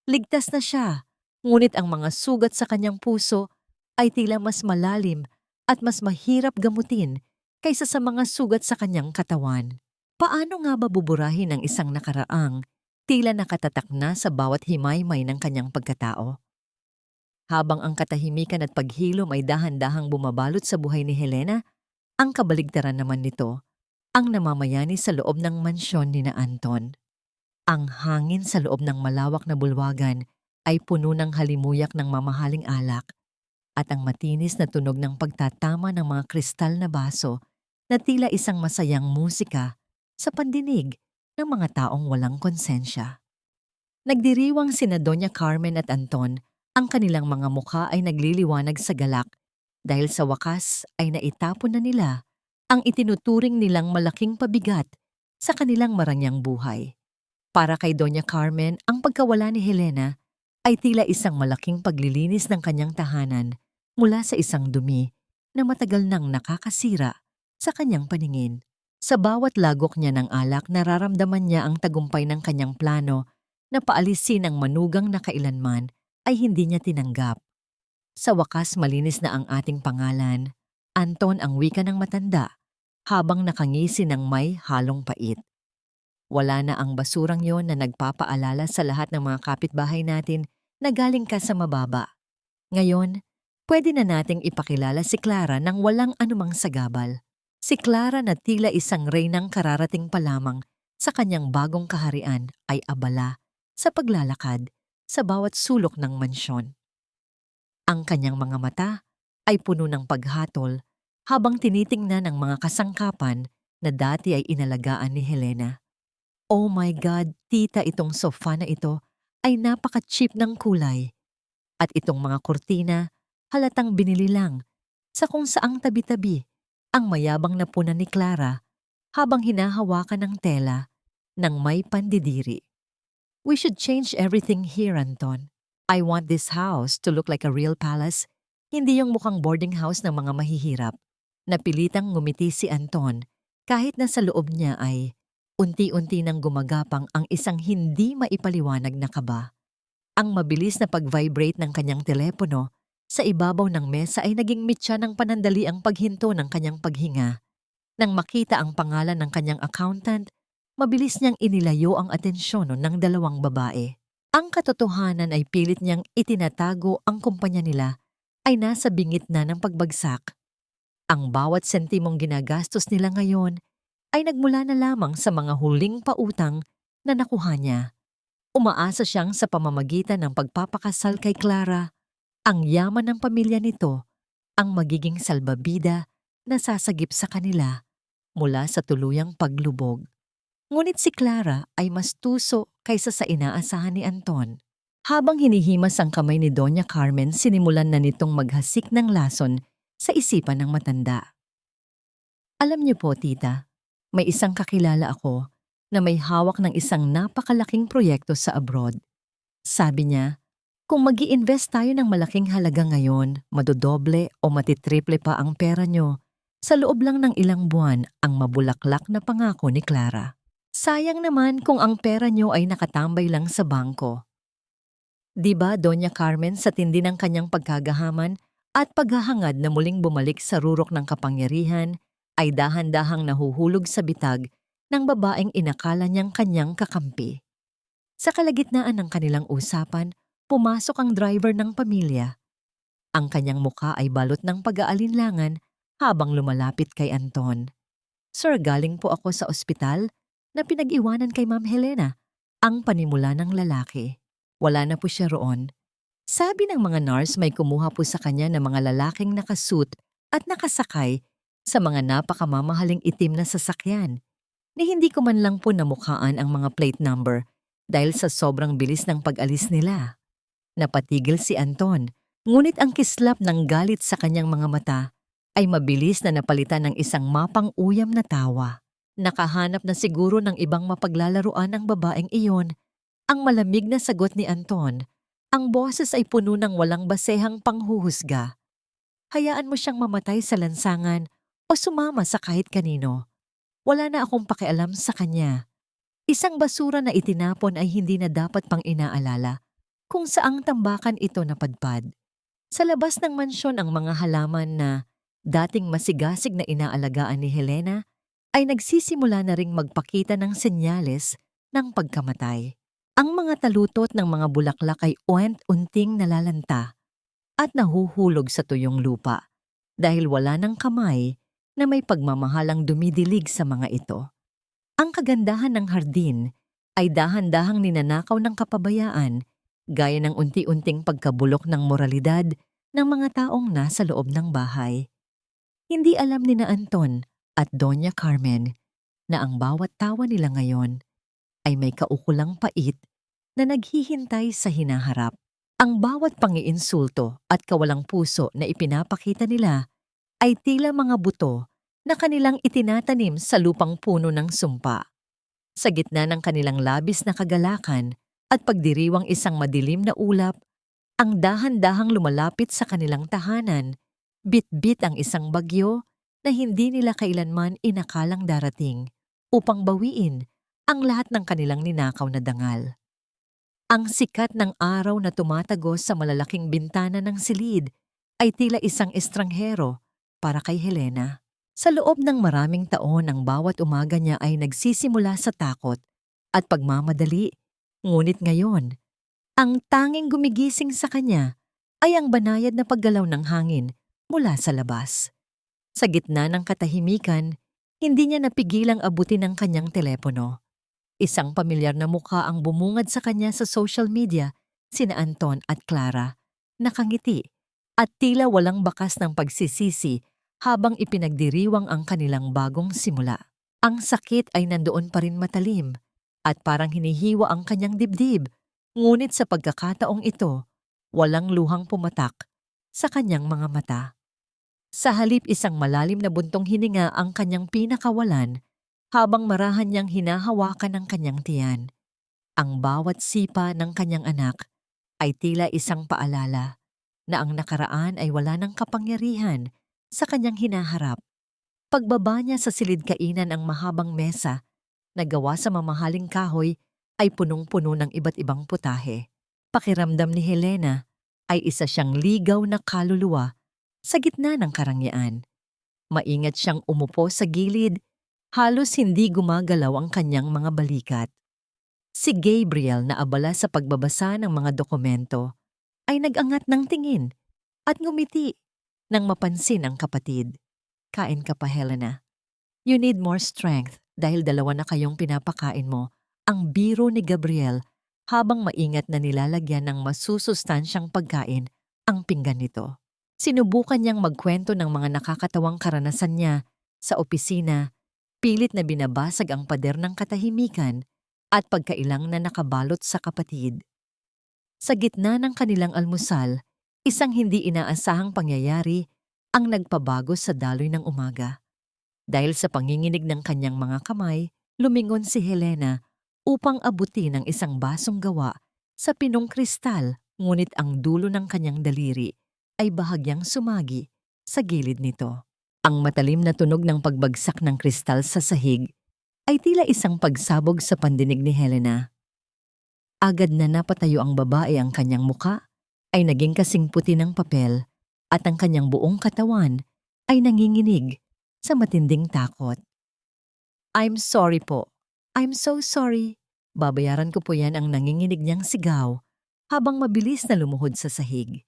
Ligtas na siya, ngunit ang mga sugat sa kanyang puso ay tila mas malalim at mas mahirap gamutin kaysa sa mga sugat sa kanyang katawan. Paano nga ba buburahin ang isang nakaraang tila nakatatak na sa bawat himaymay ng kanyang pagkatao? Habang ang katahimikan at paghilom ay dahan-dahang bumabalot sa buhay ni Helena, ang kabaligtaran naman nito ang namamayani sa loob ng mansyon ni na Anton. Ang hangin sa loob ng malawak na bulwagan ay puno ng halimuyak ng mamahaling alak at ang matinis na tunog ng pagtatama ng mga kristal na baso na tila isang masayang musika sa pandinig ng mga taong walang konsensya. Nagdiriwang sina Doña Carmen at Anton, ang kanilang mga mukha ay nagliliwanag sa galak dahil sa wakas ay naitapon na nila ang itinuturing nilang malaking pabigat sa kanilang marangyang buhay. Para kay Doña Carmen, ang pagkawala ni Helena ay tila isang malaking paglilinis ng kanyang tahanan mula sa isang dumi na matagal nang nakakasira sa kanyang paningin. Sa bawat lagok niya ng alak, nararamdaman niya ang tagumpay ng kanyang plano na paalisin ang manugang na kailanman ay hindi niya tinanggap. Sa wakas, malinis na ang ating pangalan, Anton, ang wika ng matanda, habang nakangisi ng may halong pait. Wala na ang basurang yon na nagpapaalala sa lahat ng mga kapitbahay natin na galing ka sa mababa. Ngayon, pwede na nating ipakilala si Clara nang walang anumang sagabal. Si Clara na tila isang reynang kararating pa lamang sa kanyang bagong kaharian ay abala sa paglalakad sa bawat sulok ng mansyon. Ang kanyang mga mata ay puno ng paghatol habang tinitingnan ang mga kasangkapan na dati ay inalagaan ni Helena. Oh my God, tita, itong sofa na ito ay napaka-cheap ng kulay. At itong mga kurtina, halatang binili lang sa kung saang tabi-tabi ang mayabang na punan ni Clara habang hinahawakan ng tela ng may pandidiri. We should change everything here, Anton. I want this house to look like a real palace, hindi yung mukhang boarding house ng mga mahihirap. Napilitang ngumiti si Anton kahit na sa loob niya ay unti-unti nang gumagapang ang isang hindi maipaliwanag na kaba. Ang mabilis na pag-vibrate ng kanyang telepono sa ibabaw ng mesa ay naging mitya ng panandali ang paghinto ng kanyang paghinga. Nang makita ang pangalan ng kanyang accountant, mabilis niyang inilayo ang atensyon ng dalawang babae. Ang katotohanan ay pilit niyang itinatago ang kumpanya nila ay nasa bingit na ng pagbagsak. Ang bawat sentimong ginagastos nila ngayon ay nagmula na lamang sa mga huling pautang na nakuha niya. Umaasa siyang sa pamamagitan ng pagpapakasal kay Clara, ang yaman ng pamilya nito ang magiging salbabida na sasagip sa kanila mula sa tuluyang paglubog. Ngunit si Clara ay mas tuso kaysa sa inaasahan ni Anton. Habang hinihimas ang kamay ni Doña Carmen, sinimulan na nitong maghasik ng lason sa isipan ng matanda. Alam niyo po, tita, may isang kakilala ako na may hawak ng isang napakalaking proyekto sa abroad. Sabi niya, kung mag-i-invest tayo ng malaking halaga ngayon, madodoble o matitriple pa ang pera niyo sa loob lang ng ilang buwan, ang mabulaklak na pangako ni Clara. Sayang naman kung ang pera niyo ay nakatambay lang sa bangko. Diba, Doña Carmen, sa tindi ng kanyang pagkagahaman at paghahangad na muling bumalik sa rurok ng kapangyarihan, ay dahan-dahang nahuhulog sa bitag ng babaeng inakala niyang kanyang kakampi. Sa kalagitnaan ng kanilang usapan, pumasok ang driver ng pamilya. Ang kanyang muka ay balot ng pag-aalinlangan habang lumalapit kay Anton. Sir, galing po ako sa ospital na pinag-iwanan kay Ma'am Helena, ang panimula ng lalaki. Wala na po siya roon. Sabi ng mga nurse, may kumuha po sa kanya ng mga lalaking nakasuit at nakasakay sa mga napakamamahaling itim na sasakyan, ni hindi ko man lang po namukhaan ang mga plate number dahil sa sobrang bilis ng pag-alis nila. Napatigil si Anton, ngunit ang kislap ng galit sa kanyang mga mata ay mabilis na napalitan ng isang mapang-uyam na tawa. Nakahanap na siguro ng ibang mapaglalaruan ang babaeng iyon. Ang malamig na sagot ni Anton, ang boses ay puno ng walang basehang panghuhusga. Hayaan mo siyang mamatay sa lansangan o sumama sa kahit kanino. Wala na akong pakialam sa kanya. Isang basura na itinapon ay hindi na dapat pang inaalala kung saang tambakan ito napadpad. Sa labas ng mansyon, ang mga halaman na dating masigasig na inaalagaan ni Helena ay nagsisimula na ring magpakita ng senyales ng pagkamatay. Ang mga talutot ng mga bulaklak ay unting nalalanta at nahuhulog sa tuyong lupa dahil wala ng kamay na may pagmamahalang dumidilig sa mga ito. Ang kagandahan ng hardin ay dahan-dahang ninanakaw ng kapabayaan gaya ng unti-unting pagkabulok ng moralidad ng mga taong nasa loob ng bahay. Hindi alam ni na Anton at Doña Carmen na ang bawat tawa nila ngayon ay may kaukulang pait na naghihintay sa hinaharap. Ang bawat pangiinsulto at kawalang puso na ipinapakita nila ay tila mga buto na kanilang itinatanim sa lupang puno ng sumpa. Sa gitna ng kanilang labis na kagalakan at pagdiriwang isang madilim na ulap, ang dahan-dahang lumalapit sa kanilang tahanan, bit-bit ang isang bagyo na hindi nila kailanman inakalang darating upang bawiin ang lahat ng kanilang ninakaw na dangal. Ang sikat ng araw na tumatagos sa malalaking bintana ng silid ay tila isang estranghero para kay Helena. Sa loob ng maraming taon ang bawat umaga niya ay nagsisimula sa takot at pagmamadali. Ngunit ngayon, ang tanging gumigising sa kanya ay ang banayad na paggalaw ng hangin mula sa labas. Sa gitna ng katahimikan, hindi niya napigilang abutin ang kanyang telepono. Isang pamilyar na mukha ang bumungad sa kanya sa social media, sina Anton at Clara, nakangiti at tila walang bakas ng pagsisisi habang ipinagdiriwang ang kanilang bagong simula. Ang sakit ay nandoon pa rin matalim at parang hinihiwa ang kanyang dibdib, ngunit sa pagkakataong ito, walang luhang pumatak sa kanyang mga mata. Sa halip isang malalim na buntong hininga ang kanyang pinakawalan, habang marahan niyang hinahawakan ang kanyang tiyan. Ang bawat sipa ng kanyang anak ay tila isang paalala na ang nakaraan ay wala ng kapangyarihan sa kanyang hinaharap. Pagbaba niya sa silid kainan ang mahabang mesa na gawa sa mamahaling kahoy ay punong-puno ng iba't ibang putahe. Pakiramdam ni Helena ay isa siyang ligaw na kaluluwa sa gitna ng karangyaan. Maingat siyang umupo sa gilid, halos hindi gumagalaw ang kanyang mga balikat. Si Gabriel na abala sa pagbabasa ng mga dokumento ay nag-angat ng tingin at ngumiti nang mapansin ang kapatid. Kain ka pa, Helena. You need more strength dahil dalawa na kayong pinapakain mo, ang biro ni Gabriel habang maingat na nilalagyan ng masusustansyang pagkain ang pinggan nito. Sinubukan niyang magkwento ng mga nakakatawang karanasan niya sa opisina, pilit na binabasag ang pader ng katahimikan at pagkailang na nakabalot sa kapatid. Sa gitna ng kanilang almusal, isang hindi inaasahang pangyayari ang nagpabago sa daloy ng umaga. Dahil sa panginginig ng kanyang mga kamay, lumingon si Helena upang abutin ang isang basong gawa sa pinong kristal, ngunit ang dulo ng kanyang daliri ay bahagyang sumagi sa gilid nito. Ang matalim na tunog ng pagbagsak ng kristal sa sahig ay tila isang pagsabog sa pandinig ni Helena. Agad na napatayo ang babae, ang kanyang muka ay naging kasing puti ng papel at ang kanyang buong katawan ay nanginginig sa matinding takot. I'm sorry po. I'm so sorry. Babayaran ko po yan, ang nanginginig niyang sigaw habang mabilis na lumuhod sa sahig.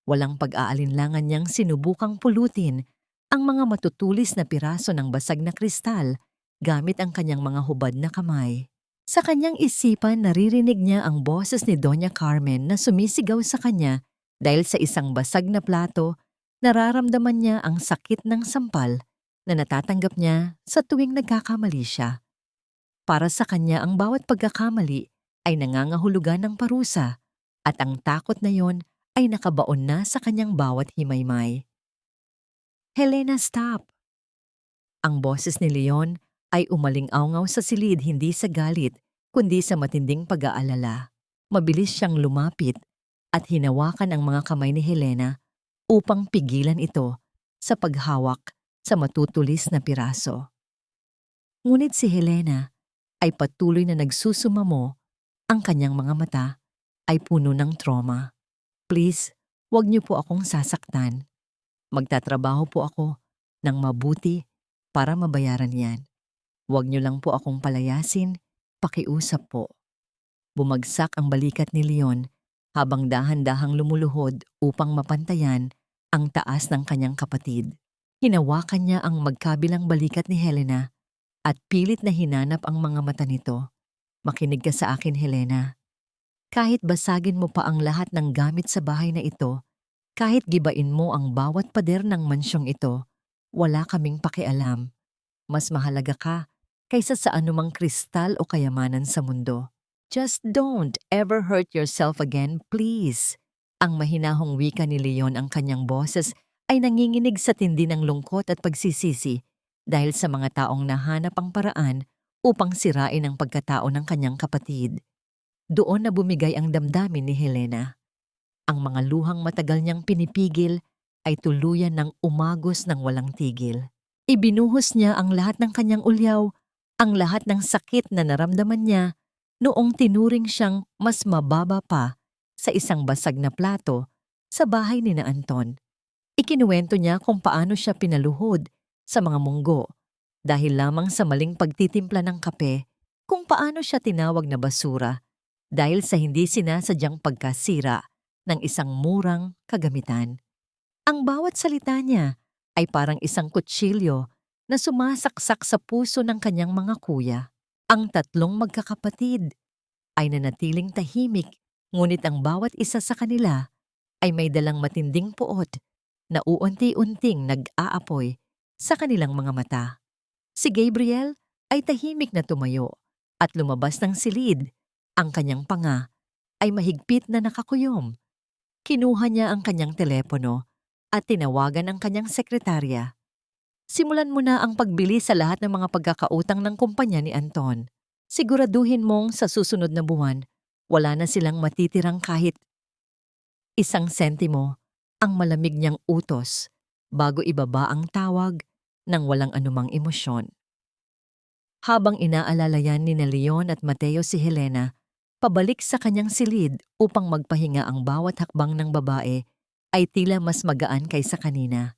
Walang pag-aalinlangan niyang sinubukang pulutin ang mga matutulis na piraso ng basag na kristal gamit ang kanyang mga hubad na kamay. Sa kanyang isipan, naririnig niya ang boses ni Doña Carmen na sumisigaw sa kanya dahil sa isang basag na plato. Nararamdaman niya ang sakit ng sampal na natatanggap niya sa tuwing nagkakamali siya. Para sa kanya, ang bawat pagkakamali ay nangangahulugan ng parusa at ang takot na yon ay nakabaon na sa kanyang bawat himaymay. Helena, stop! Ang boses ni Leon ay umaling-awngaw sa silid, hindi sa galit, kundi sa matinding pag-aalala. Mabilis siyang lumapit at hinawakan ang mga kamay ni Helena upang pigilan ito sa paghawak sa matutulis na piraso. Ngunit si Helena ay patuloy na nagsusumamo, ang kanyang mga mata ay puno ng trauma. Please, huwag niyo po akong sasaktan. Magtatrabaho po ako ng mabuti para mabayaran yan. Huwag niyo lang po akong palayasin, pakiusap po. Bumagsak ang balikat ni Leon habang dahan-dahang lumuluhod upang mapantayan ang taas ng kanyang kapatid. Hinawakan niya ang magkabilang balikat ni Helena at pilit na hinanap ang mga mata nito. Makinig ka sa akin, Helena. Kahit basagin mo pa ang lahat ng gamit sa bahay na ito, kahit gibain mo ang bawat pader ng mansyong ito, wala kaming pakialam. Mas mahalaga ka kaysa sa anumang kristal o kayamanan sa mundo. Just don't ever hurt yourself again, please. Ang mahinahong wika ni Leon, ang kanyang boses ay nanginginig sa tindi ng lungkot at pagsisisi dahil sa mga taong nahanap ang paraan upang sirain ang pagkatao ng kanyang kapatid. Doon na bumigay ang damdamin ni Helena. Ang mga luhang matagal niyang pinipigil ay tuluyan ng umagos ng walang tigil. Ibinuhos niya ang lahat ng kanyang ulyaw, ang lahat ng sakit na naramdaman niya noong tinuring siyang mas mababa pa sa isang basag na plato sa bahay ni na Anton. Ikinuwento niya kung paano siya pinaluhod sa mga munggo dahil lamang sa maling pagtitimpla ng kape, kung paano siya tinawag na basura dahil sa hindi sinasadyang pagkasira ng isang murang kagamitan. Ang bawat salita niya ay parang isang kutsilyo na sumasaksak sa puso ng kanyang mga kuya. Ang tatlong magkakapatid ay nanatiling tahimik, ngunit ang bawat isa sa kanila ay may dalang matinding puot na uunti-unting nag-aapoy sa kanilang mga mata. Si Gabriel ay tahimik na tumayo at lumabas ng silid. Ang kanyang panga ay mahigpit na nakakuyom. Kinuha niya ang kanyang telepono at tinawagan ang kanyang sekretarya. Simulan mo na ang pagbili sa lahat ng mga pagkakautang ng kumpanya ni Anton. Siguraduhin mong sa susunod na buwan, wala na silang matitirang kahit isang sentimo. Ang malamig niyang utos bago ibaba ang tawag ng walang anumang emosyon. Habang inaalala yan ni Leon at Mateo si Helena, pabalik sa kanyang silid upang magpahinga, ang bawat hakbang ng babae ay tila mas magaan kaysa kanina.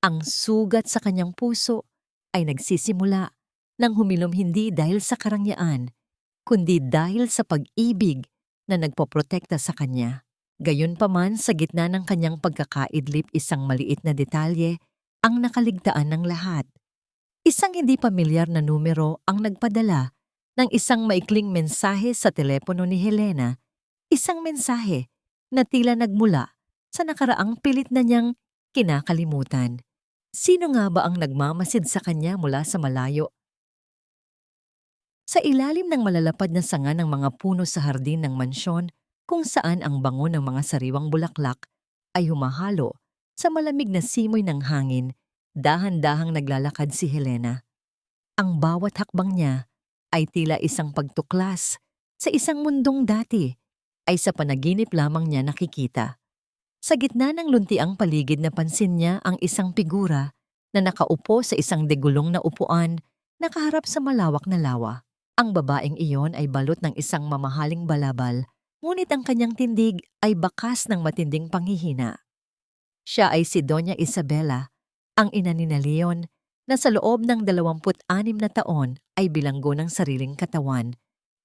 Ang sugat sa kanyang puso ay nagsisimula nang humilom, hindi dahil sa karangyaan, kundi dahil sa pag-ibig na nagpoprotekta sa kanya. Gayunpaman, sa gitna ng kanyang pagkakaidlip, isang maliit na detalye ang nakaligtaan ng lahat. Isang hindi pamilyar na numero ang nagpadala ng isang maikling mensahe sa telepono ni Helena, isang mensahe na tila nagmula sa nakaraang pilit na niyang kinakalimutan. Sino nga ba ang nagmamasid sa kanya mula sa malayo? Sa ilalim ng malalapad na sanga ng mga puno sa hardin ng mansyon, kung saan ang bango ng mga sariwang bulaklak ay humahalo sa malamig na simoy ng hangin, dahan-dahang naglalakad si Helena. Ang bawat hakbang niya ay tila isang pagtuklas sa isang mundong dati ay sa panaginip lamang niya nakikita. Sa gitna ng luntiang paligid, napansin niya ang isang figura na nakaupo sa isang degulong na upuan nakaharap sa malawak na lawa. Ang babaeng iyon ay balot ng isang mamahaling balabal, ngunit ang kanyang tindig ay bakas ng matinding panghihina. Siya ay si Doña Isabela, ang ina ni Leon, na sa loob ng 26 na taon ay bilanggo ng sariling katawan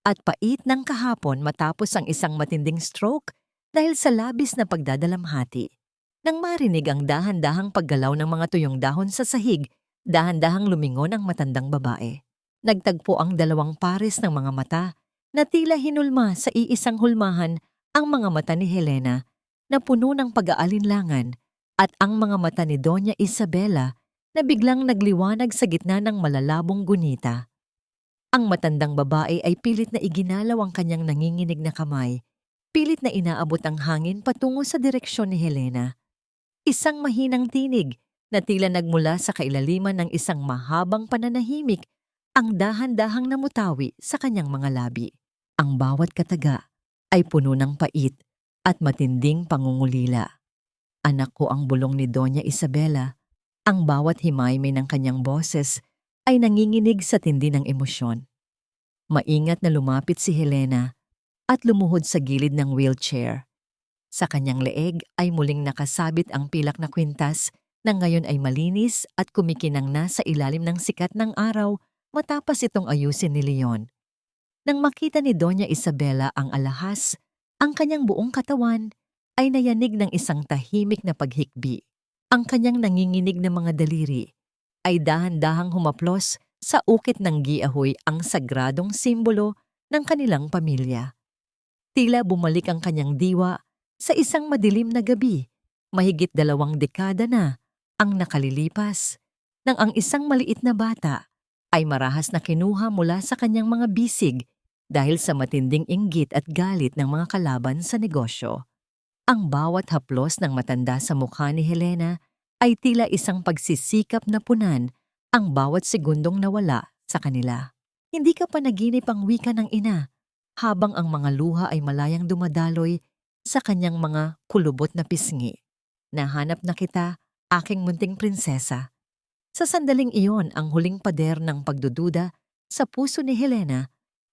at pait ng kahapon matapos ang isang matinding stroke dahil sa labis na pagdadalamhati. Nang marinig ang dahan-dahang paggalaw ng mga tuyong dahon sa sahig, dahan-dahang lumingon ang matandang babae. Nagtagpo ang dalawang pares ng mga mata na tila hinulma sa iisang hulmahan, ang mga mata ni Helena na puno ng pag-aalinlangan at ang mga mata ni Doña Isabela na biglang nagliwanag sa gitna ng malalabong gunita. Ang matandang babae ay pilit na iginalaw ang kanyang nanginginig na kamay, pilit na inaabot ang hangin patungo sa direksyon ni Helena. Isang mahinang tinig na tila nagmula sa kailaliman ng isang mahabang pananahimik ang dahan-dahang namutawi sa kanyang mga labi. Ang bawat kataga ay puno ng pait at matinding pangungulila. Anak ko, ang bulong ni Doña Isabela. Ang bawat himayme ng kanyang boses ay nanginginig sa tindi ng emosyon. Maingat na lumapit si Helena at lumuhod sa gilid ng wheelchair. Sa kanyang leeg ay muling nakasabit ang pilak na kwintas na ngayon ay malinis at kumikinang na sa ilalim ng sikat ng araw matapos itong ayusin ni Leon. Nang makita ni Doña Isabela ang alahas, ang kanyang buong katawan ay nayanig ng isang tahimik na paghikbi. Ang kanyang nanginginig na mga daliri ay dahan-dahang humaplos sa ukit ng giahoy, ang sagradong simbolo ng kanilang pamilya. Tila bumalik ang kanyang diwa sa isang madilim na gabi. Mahigit 2 dekada na ang nakalilipas nang ang isang maliit na bata ay marahas na kinuha mula sa kanyang mga bisig dahil sa matinding inggit at galit ng mga kalaban sa negosyo. Ang bawat haplos ng matanda sa mukha ni Helena ay tila isang pagsisikap na punan ang bawat segundong nawala sa kanila. Hindi ka pa naginip, ang wika ng ina, habang ang mga luha ay malayang dumadaloy sa kanyang mga kulubot na pisngi. Nahanap na kita, aking munting prinsesa. Sa sandaling iyon, ang huling pader ng pagdududa sa puso ni Helena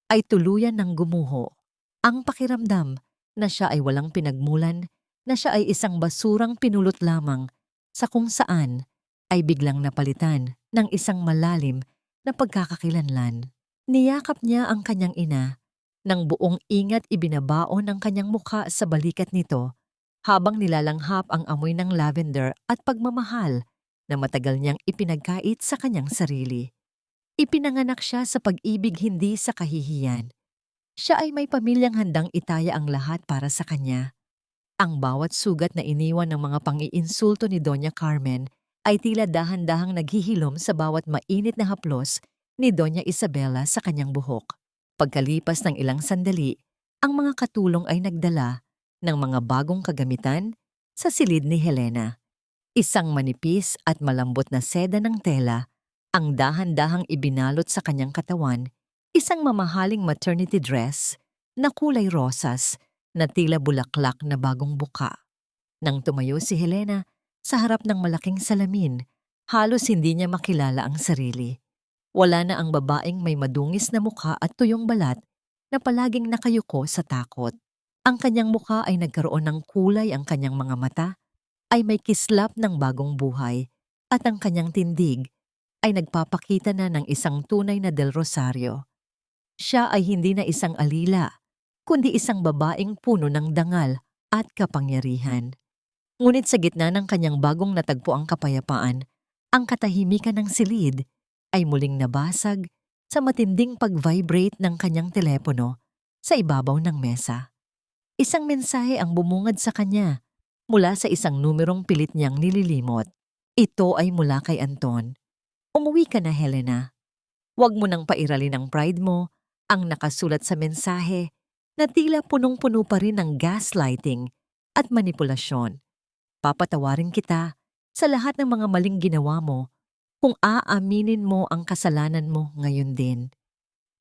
ay tuluyan ng gumuho. Ang pakiramdam na siya ay walang pinagmulan, na siya ay isang basurang pinulot lamang sa kung saan ay biglang napalitan ng isang malalim na pagkakakilanlan. Niyakap niya ang kanyang ina, nang buong ingat ibinabaon ang kanyang mukha sa balikat nito habang nilalanghap ang amoy ng lavender at pagmamahal na matagal niyang ipinagkait sa kanyang sarili. Ipinanganak siya sa pag-ibig, hindi sa kahihiyan. Siya ay may pamilyang handang itaya ang lahat para sa kanya. Ang bawat sugat na iniwan ng mga pang-iinsulto ni Doña Carmen ay tila dahan-dahang naghihilom sa bawat mainit na haplos ni Doña Isabela sa kanyang buhok. Pagkalipas ng ilang sandali, ang mga katulong ay nagdala ng mga bagong kagamitan sa silid ni Helena. Isang manipis at malambot na seda ng tela ang dahan-dahang ibinalot sa kanyang katawan, isang mamahaling maternity dress na kulay rosas na tila bulaklak na bagong buka. Nang tumayo si Helena sa harap ng malaking salamin, halos hindi niya makilala ang sarili. Wala na ang babaeng may madungis na mukha at tuyong balat na palaging nakayuko sa takot. Ang kanyang mukha ay nagkaroon ng kulay, ang kanyang mga mata ay may kislap ng bagong buhay, at ang kanyang tindig ay nagpapakita na ng isang tunay na Del Rosario. Siya ay hindi na isang alila, kundi isang babaeng puno ng dangal at kapangyarihan. Ngunit sa gitna ng kanyang bagong natagpuang kapayapaan, ang katahimikan ng silid ay muling nabasag sa matinding pag-vibrate ng kanyang telepono sa ibabaw ng mesa. Isang mensahe ang bumungad sa kanya mula sa isang numerong pilit niyang nililimot. Ito ay mula kay Anton. "Umuwi ka na, Helena. Huwag mo nang pairalin ang pride mo," ang nakasulat sa mensahe na tila punong-puno pa rin ng gaslighting at manipulasyon. "Papatawarin kita sa lahat ng mga maling ginawa mo kung aaminin mo ang kasalanan mo ngayon din.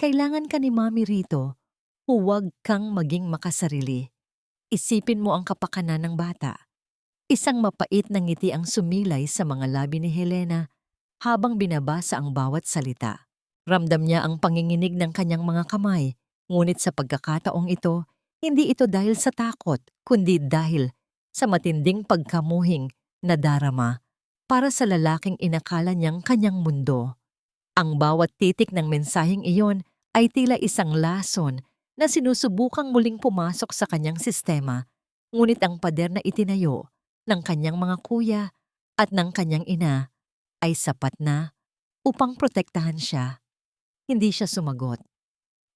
Kailangan ka ni Mami rito. Huwag kang maging makasarili. Isipin mo ang kapakanan ng bata." Isang mapait na ngiti ang sumilay sa mga labi ni Helena habang binabasa ang bawat salita. Ramdam niya ang panginginig ng kanyang mga kamay, ngunit sa pagkakataong ito, hindi ito dahil sa takot, kundi dahil sa matinding pagkamuhing na darama para sa lalaking inakala niyang kanyang mundo. Ang bawat titik ng mensaheng iyon ay tila isang lason na sinusubukang muling pumasok sa kanyang sistema, ngunit ang pader na itinayo ng kanyang mga kuya at ng kanyang ina ay sapat na upang protektahan siya. Hindi siya sumagot.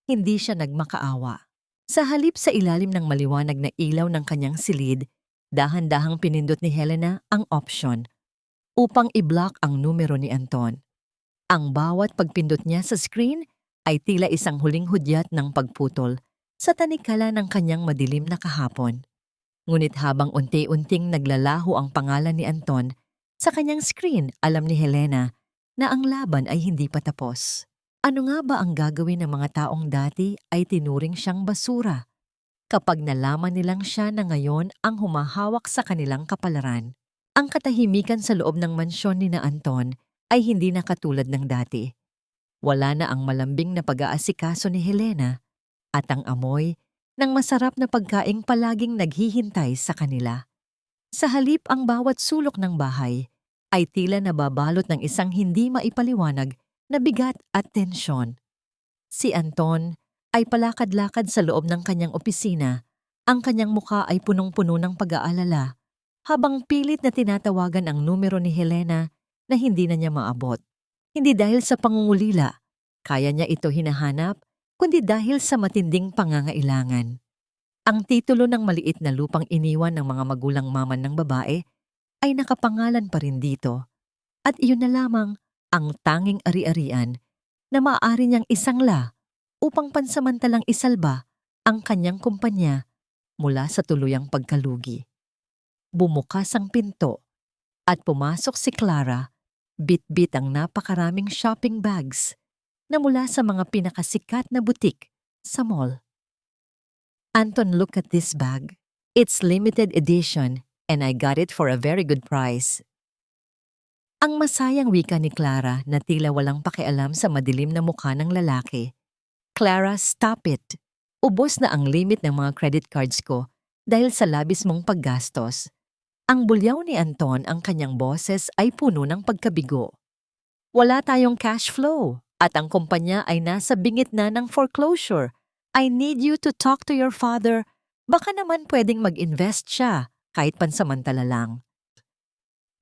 Hindi siya nagmakaawa. Sa halip, sa ilalim ng maliwanag na ilaw ng kanyang silid, dahan-dahang pinindot ni Helena ang option upang i-block ang numero ni Anton. Ang bawat pagpindot niya sa screen ay tila isang huling hudyat ng pagputol sa tanikala ng kanyang madilim na kahapon. Ngunit habang unti-unting naglalaho ang pangalan ni Anton sa kanyang screen, alam ni Helena na ang laban ay hindi pa tapos. Ano nga ba ang gagawin ng mga taong dati ay tinuring siyang basura kapag nalaman nilang siya na ngayon ang humahawak sa kanilang kapalaran? Ang katahimikan sa loob ng mansyon ni na Anton ay hindi na katulad ng dati. Wala na ang malambing na pag-aasikaso ni Helena at ang amoy ng masarap na pagkaing palaging naghihintay sa kanila. Sa halip, ang bawat sulok ng bahay ay tila nababalot ng isang hindi maipaliwanag na bigat at tensyon. Si Anton ay palakad-lakad sa loob ng kanyang opisina. Ang kanyang mukha ay punong-puno ng pag-aalala. habang pilit na tinatawagan ang numero ni Helena na hindi na niya maabot. Hindi dahil sa pangungulila, kaya niya ito hinahanap, kundi dahil sa matinding pangangailangan. Ang titulo ng maliit na lupang iniwan ng mga magulang maman ng babae ay nakapangalan pa rin dito. At iyon na lamang ang tanging ari-arian na maaari niyang isangla upang pansamantalang isalba ang kanyang kumpanya mula sa tuluyang pagkalugi. Bumukas ang pinto at pumasok si Clara, bit-bit ang napakaraming shopping bags na mula sa mga pinakasikat na butik sa mall. Anton, look at this bag. It's limited edition and I got it for a very good price. Ang masayang wika ni Clara na tila walang pakialam sa madilim na mukha ng lalaki. Clara, stop it. Ubos na ang limit ng mga credit cards ko dahil sa labis mong paggastos. Ang bulyaw ni Anton ang kanyang boses ay puno ng pagkabigo. Wala tayong cash flow at ang kumpanya ay nasa bingit na ng foreclosure. I need you to talk to your father. Baka naman pwedeng mag-invest siya kahit pansamantala lang.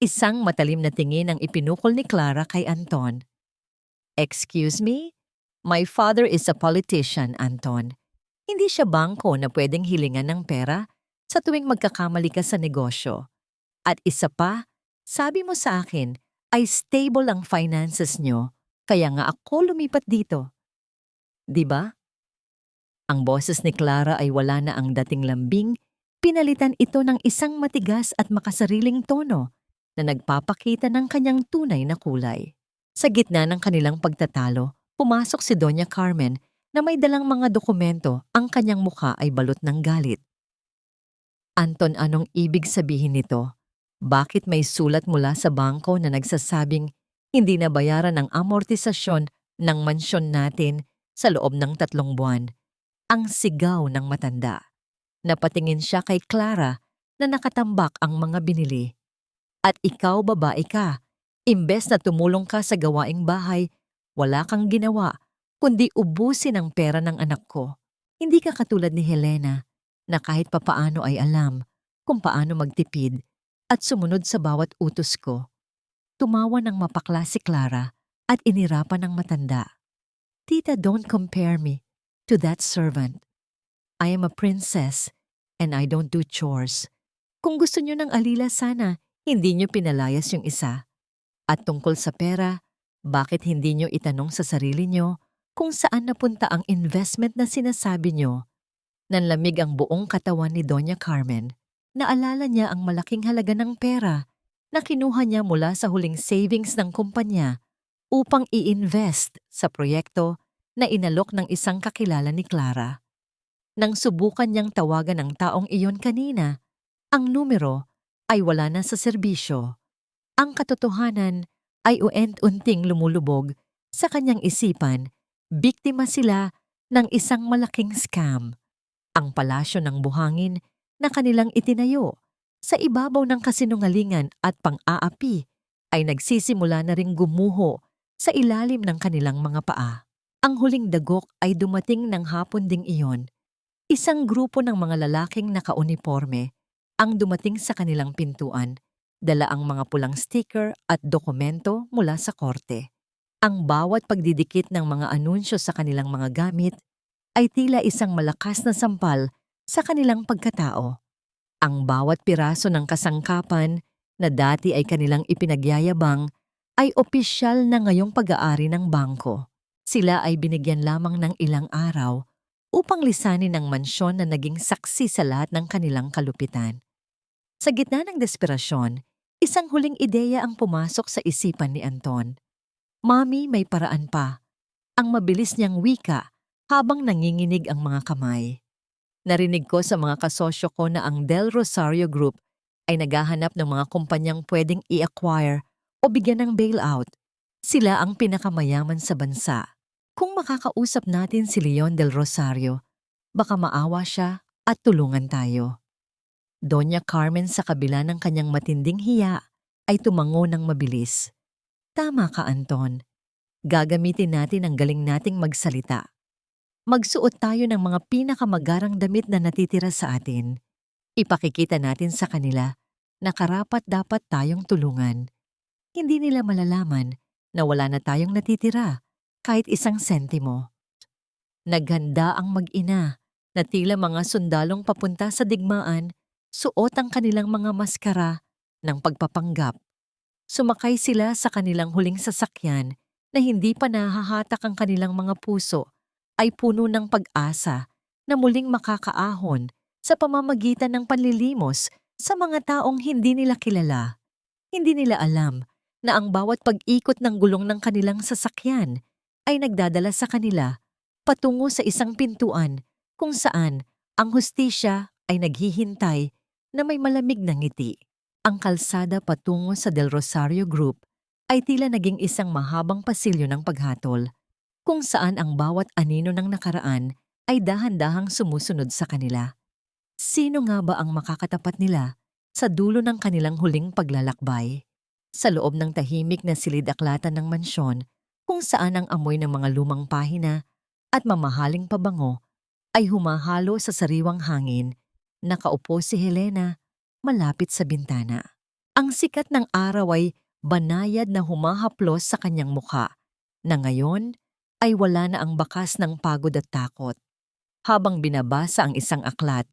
Isang matalim na tingin ang ipinukol ni Clara kay Anton. Excuse me? My father is a politician, Anton. Hindi siya bangko na pwedeng hilingan ng pera sa tuwing magkakamali ka sa negosyo. At isa pa, sabi mo sa akin ay stable ang finances nyo, kaya nga ako lumipat dito. Diba? Ang boses ni Clara ay wala na ang dating lambing, pinalitan ito ng isang matigas at makasariling tono na nagpapakita ng kanyang tunay na kulay. Sa gitna ng kanilang pagtatalo, pumasok si Doña Carmen na may dalang mga dokumento, ang kanyang mukha ay balot ng galit. Anton, anong ibig sabihin nito? Bakit may sulat mula sa bangko na nagsasabing hindi na bayaran ang amortisasyon ng mansyon natin sa loob ng 3 buwan? Ang sigaw ng matanda. Napatingin siya kay Clara na nakatambak ang mga binili. At ikaw, babae ka, imbes na tumulong ka sa gawaing bahay, wala kang ginawa, kundi ubusin ang pera ng anak ko. Hindi ka katulad ni Helena na kahit papaano ay alam kung paano magtipid at sumunod sa bawat utos ko. Tumawa ng mapakla si Clara at inirapan ng matanda. Tita, don't compare me to that servant. I am a princess and I don't do chores. Kung gusto niyo ng alila sana, hindi niyo pinalayas yung isa. At tungkol sa pera, bakit hindi niyo itanong sa sarili niyo kung saan napunta ang investment na sinasabi niyo? Nanlamig ang buong katawan ni Doña Carmen. Naalala niya ang malaking halaga ng pera na kinuha niya mula sa huling savings ng kumpanya upang i-invest sa proyekto na inalok ng isang kakilala ni Clara. Nang subukan niyang tawagan ang taong iyon kanina, ang numero ay wala na sa serbisyo. Ang katotohanan ay unti-unting lumulubog sa kanyang isipan, biktima sila ng isang malaking scam. Ang palasyo ng buhangin na kanilang itinayo sa ibabaw ng kasinungalingan at pang-aapi ay nagsisimula na ring gumuho sa ilalim ng kanilang mga paa. Ang huling dagok ay dumating ng hapon ding iyon. Isang grupo ng mga lalaking nakauniporme ang dumating sa kanilang pintuan, dala ang mga pulang sticker at dokumento mula sa korte. Ang bawat pagdidikit ng mga anunsyo sa kanilang mga gamit ay tila isang malakas na sampal sa kanilang pagkatao. Ang bawat piraso ng kasangkapan na dati ay kanilang ipinagyayabang ay opisyal na ngayong pag-aari ng bangko. Sila ay binigyan lamang ng ilang araw upang lisanin ang mansyon na naging saksi sa lahat ng kanilang kalupitan. Sa gitna ng desperasyon, isang huling ideya ang pumasok sa isipan ni Anton. Mami, may paraan pa. Ang mabilis niyang wika habang nanginginig ang mga kamay. Narinig ko sa mga kasosyo ko na ang Del Rosario Group ay naghahanap ng mga kumpanyang pwedeng i-acquire o bigyan ng bailout. Sila ang pinakamayaman sa bansa. Kung makakausap natin si Leon Del Rosario, baka maawa siya at tulungan tayo. Doña Carmen sa kabila ng kanyang matinding hiya ay tumango ng mabilis. Tama ka, Anton. Gagamitin natin ang galing nating magsalita. Magsuot tayo ng mga pinakamagarang damit na natitira sa atin. Ipakikita natin sa kanila na karapat-dapat tayong tulungan. Hindi nila malalaman na wala na tayong natitira kahit isang sentimo. Naghanda ang mag-ina na tila mga sundalong papunta sa digmaan, suot ang kanilang mga maskara ng pagpapanggap. Sumakay sila sa kanilang huling sasakyan na hindi pa nahahatak ang kanilang mga puso ay puno ng pag-asa na muling makakaahon sa pamamagitan ng panlilimos sa mga taong hindi nila kilala. Hindi nila alam na ang bawat pag-ikot ng gulong ng kanilang sasakyan ay nagdadala sa kanila patungo sa isang pintuan kung saan ang hustisya ay naghihintay na may malamig na ngiti. Ang kalsada patungo sa Del Rosario Group ay tila naging isang mahabang pasilyo ng paghatol kung saan ang bawat anino ng nakaraan ay dahan-dahang sumusunod sa kanila. Sino nga ba ang makakatapat nila sa dulo ng kanilang huling paglalakbay? Sa loob ng tahimik na silid-aklatan ng mansyon kung saan ang amoy ng mga lumang pahina at mamahaling pabango ay humahalo sa sariwang hangin, nakaupo si Helena malapit sa bintana. Ang sikat ng araw ay banayad na humahaplos sa kanyang mukha, na ngayon ay wala na ang bakas ng pagod at takot. Habang binabasa ang isang aklat,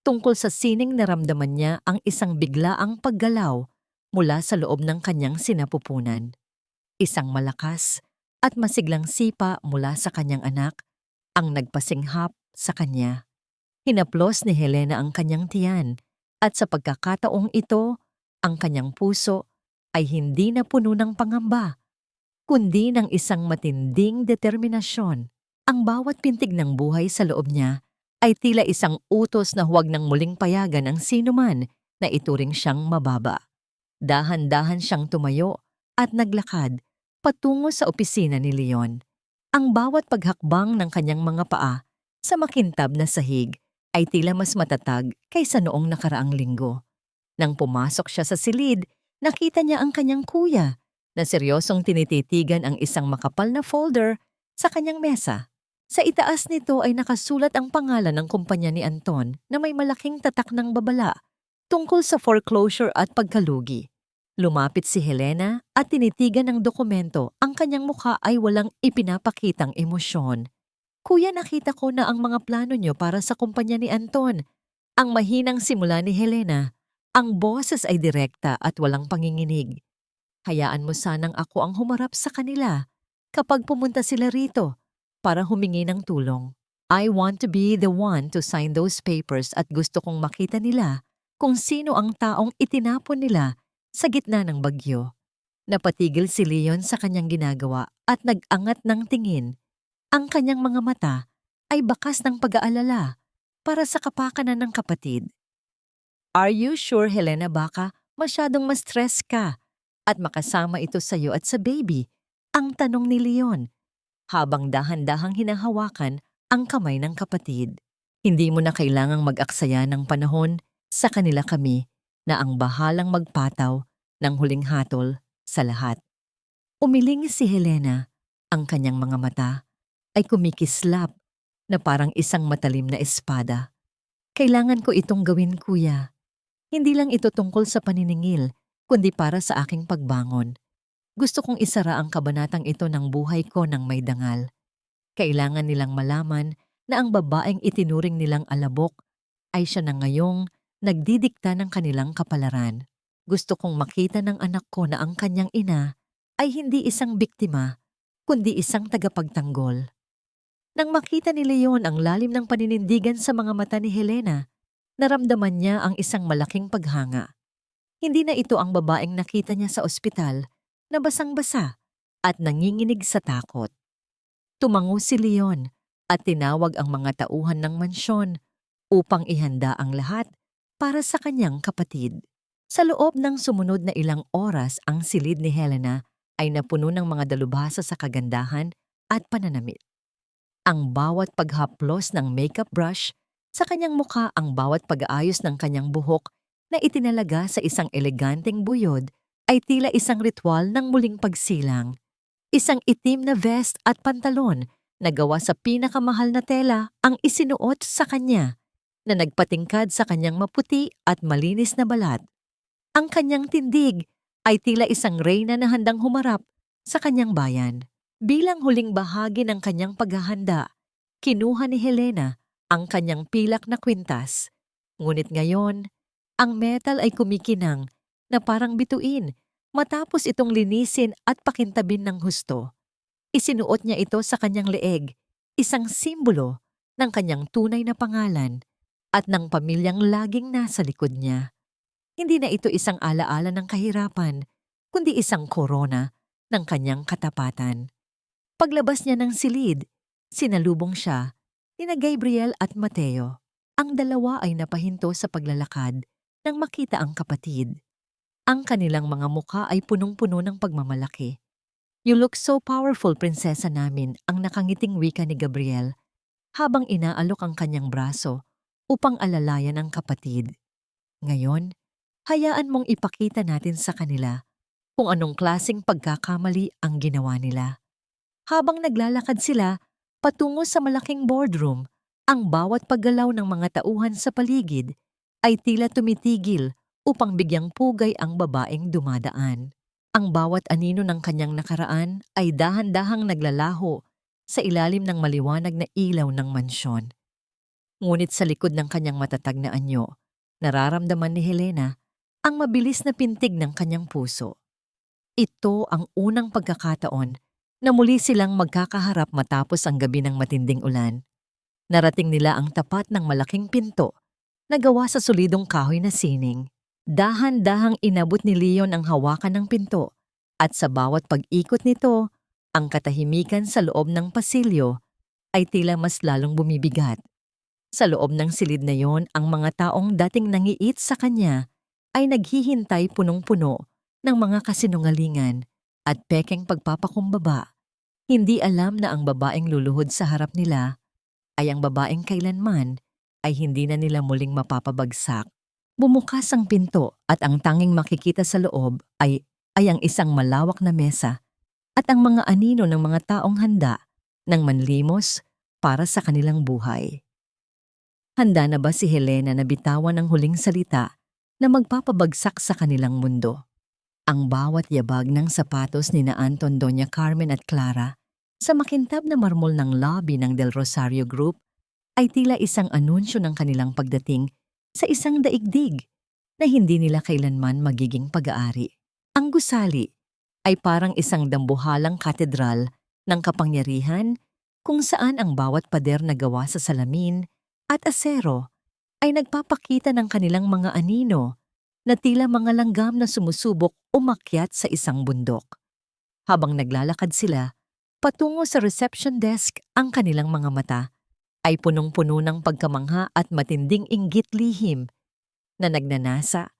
tungkol sa sining naramdaman niya ang isang biglaang paggalaw mula sa loob ng kanyang sinapupunan. Isang malakas at masiglang sipa mula sa kanyang anak ang nagpasinghap sa kanya. Hinaplos ni Helena ang kanyang tiyan at sa pagkakataong ito, ang kanyang puso ay hindi na puno ng pangamba, kundi ng isang matinding determinasyon. Ang bawat pintig ng buhay sa loob niya ay tila isang utos na huwag nang muling payagan ang sinuman na ituring siyang mababa. Dahan-dahan siyang tumayo at naglakad patungo sa opisina ni Leon. Ang bawat paghakbang ng kanyang mga paa sa makintab na sahig ay tila mas matatag kaysa noong nakaraang linggo. Nang pumasok siya sa silid, nakita niya ang kanyang kuya na seryosong tinititigan ang isang makapal na folder sa kanyang mesa. Sa itaas nito ay nakasulat ang pangalan ng kumpanya ni Anton na may malaking tatak ng babala tungkol sa foreclosure at pagkalugi. Lumapit si Helena at tinitigan ng dokumento, ang kanyang mukha ay walang ipinapakitang emosyon. Kuya, nakita ko na ang mga plano niyo para sa kumpanya ni Anton. Ang mahinang simula ni Helena, ang boses ay direkta at walang panginginig. Hayaan mo sanang ako ang humarap sa kanila kapag pumunta sila rito para humingi ng tulong. I want to be the one to sign those papers at gusto kong makita nila kung sino ang taong itinapon nila sa gitna ng bagyo. Napatigil si Leon sa kanyang ginagawa at nag-angat ng tingin. Ang kanyang mga mata ay bakas ng pag-aalala para sa kapakanan ng kapatid. Are you sure, Helena, baka masyadong ma-stress ka at makasama ito sa iyo at sa baby? Ang tanong ni Leon habang dahan-dahang hinahawakan ang kamay ng kapatid. Hindi mo na kailangang mag-aksaya ng panahon, sa kanila kami na ang bahalang magpataw ng huling hatol sa lahat. Umiling si Helena, ang kanyang mga mata ay kumikislap na parang isang matalim na espada. Kailangan ko itong gawin, kuya. Hindi lang ito tungkol sa paniningil, kundi para sa aking pagbangon. Gusto kong isara ang kabanatang ito ng buhay ko ng may dangal. Kailangan nilang malaman na ang babaeng itinuring nilang alabok ay siya na ngayong nagdidikta ng kanilang kapalaran. Gusto kong makita ng anak ko na ang kanyang ina ay hindi isang biktima, kundi isang tagapagtanggol. Nang makita ni Leon ang lalim ng paninindigan sa mga mata ni Helena, naramdaman niya ang isang malaking paghanga. Hindi na ito ang babaeng nakita niya sa ospital na basang-basa at nanginginig sa takot. Tumango si Leon at tinawag ang mga tauhan ng mansyon upang ihanda ang lahat para sa kanyang kapatid. Sa loob ng sumunod na ilang oras, ang silid ni Helena ay napuno ng mga dalubhasa sa kagandahan at pananamit. Ang bawat paghaplos ng makeup brush sa kanyang mukha, ang bawat pag-aayos ng kanyang buhok na itinalaga sa isang eleganteng buyod ay tila isang ritual ng muling pagsilang. Isang itim na vest at pantalon na gawa sa pinakamahal na tela ang isinuot sa kanya na nagpatingkad sa kanyang maputi at malinis na balat. Ang kanyang tindig ay tila isang reyna na handang humarap sa kanyang bayan. Bilang huling bahagi ng kanyang paghahanda, kinuha ni Helena ang kanyang pilak na kwintas. Ngunit ngayon, ang metal ay kumikinang na parang bituin matapos itong linisin at pakintabin ng husto. Isinuot niya ito sa kanyang leeg, isang simbolo ng kanyang tunay na pangalan at ng pamilyang laging nasa likod niya. Hindi na ito isang alaala ng kahirapan, kundi isang korona ng kanyang katapatan. Paglabas niya ng silid, sinalubong siya ni Gabriel at Mateo. Ang dalawa ay napahinto sa paglalakad nang makita ang kapatid. Ang kanilang mga mukha ay punong-puno ng pagmamalaki. "You look so powerful, prinsesa namin," ang nakangiting wika ni Gabriel habang inaalok ang kanyang braso upang alalayan ang kapatid. "Ngayon, hayaan mong ipakita natin sa kanila kung anong klaseng pagkakamali ang ginawa nila." Habang naglalakad sila patungo sa malaking boardroom, ang bawat paggalaw ng mga tauhan sa paligid ay tila tumitigil upang bigyang pugay ang babaeng dumadaan. Ang bawat anino ng kanyang nakaraan ay dahan-dahang naglalaho sa ilalim ng maliwanag na ilaw ng mansyon. Ngunit sa likod ng kanyang matatag na anyo, nararamdaman ni Helena ang mabilis na pintig ng kanyang puso. Ito ang unang pagkakataon na muli silang magkakaharap matapos ang gabi ng matinding ulan. Narating nila ang tapat ng malaking pinto na gawa sa solidong kahoy na sining. Dahan-dahang inabot ni Leon ang hawakan ng pinto at sa bawat pag-ikot nito, ang katahimikan sa loob ng pasilyo ay tila mas lalong bumibigat. Sa loob ng silid na yon, ang mga taong dating nangiit sa kanya ay naghihintay punong-puno ng mga kasinungalingan at pekeng pagpapakumbaba. Hindi alam na ang babaeng luluhod sa harap nila ay ang babaeng kailanman ay hindi na nila muling mapapabagsak. Bumukas ang pinto at ang tanging makikita sa loob ay ang isang malawak na mesa at ang mga anino ng mga taong handa ng manlimos para sa kanilang buhay. Handa na ba si Helena na bitawan ang huling salita na magpapabagsak sa kanilang mundo? Ang bawat yabag ng sapatos ni na Anton, Doña Carmen at Clara sa makintab na marmol ng lobby ng Del Rosario Group ay tila isang anunsyo ng kanilang pagdating sa isang daigdig na hindi nila kailanman magiging pag-aari. Ang gusali ay parang isang dambuhalang katedral ng kapangyarihan kung saan ang bawat pader na gawa sa salamin at asero ay nagpapakita ng kanilang mga anino na tila mga langgam na sumusubok umakyat sa isang bundok. Habang naglalakad sila, patungo sa reception desk, ang kanilang mga mata ay punong-puno ng pagkamangha at matinding inggit lihim na nagnanasa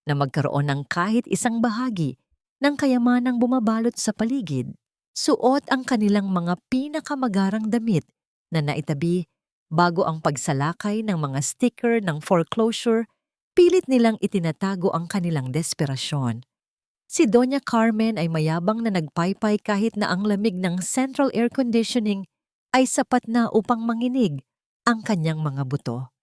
na magkaroon ng kahit isang bahagi ng kayamanang bumabalot sa paligid. Suot ang kanilang mga pinakamagarang damit na naitabi bago ang pagsalakay ng mga sticker ng foreclosure. Pilit nilang itinatago ang kanilang desperasyon. Si Doña Carmen ay mayabang na nagpaypay kahit na ang lamig ng central air conditioning ay sapat na upang manginig ang kanyang mga buto.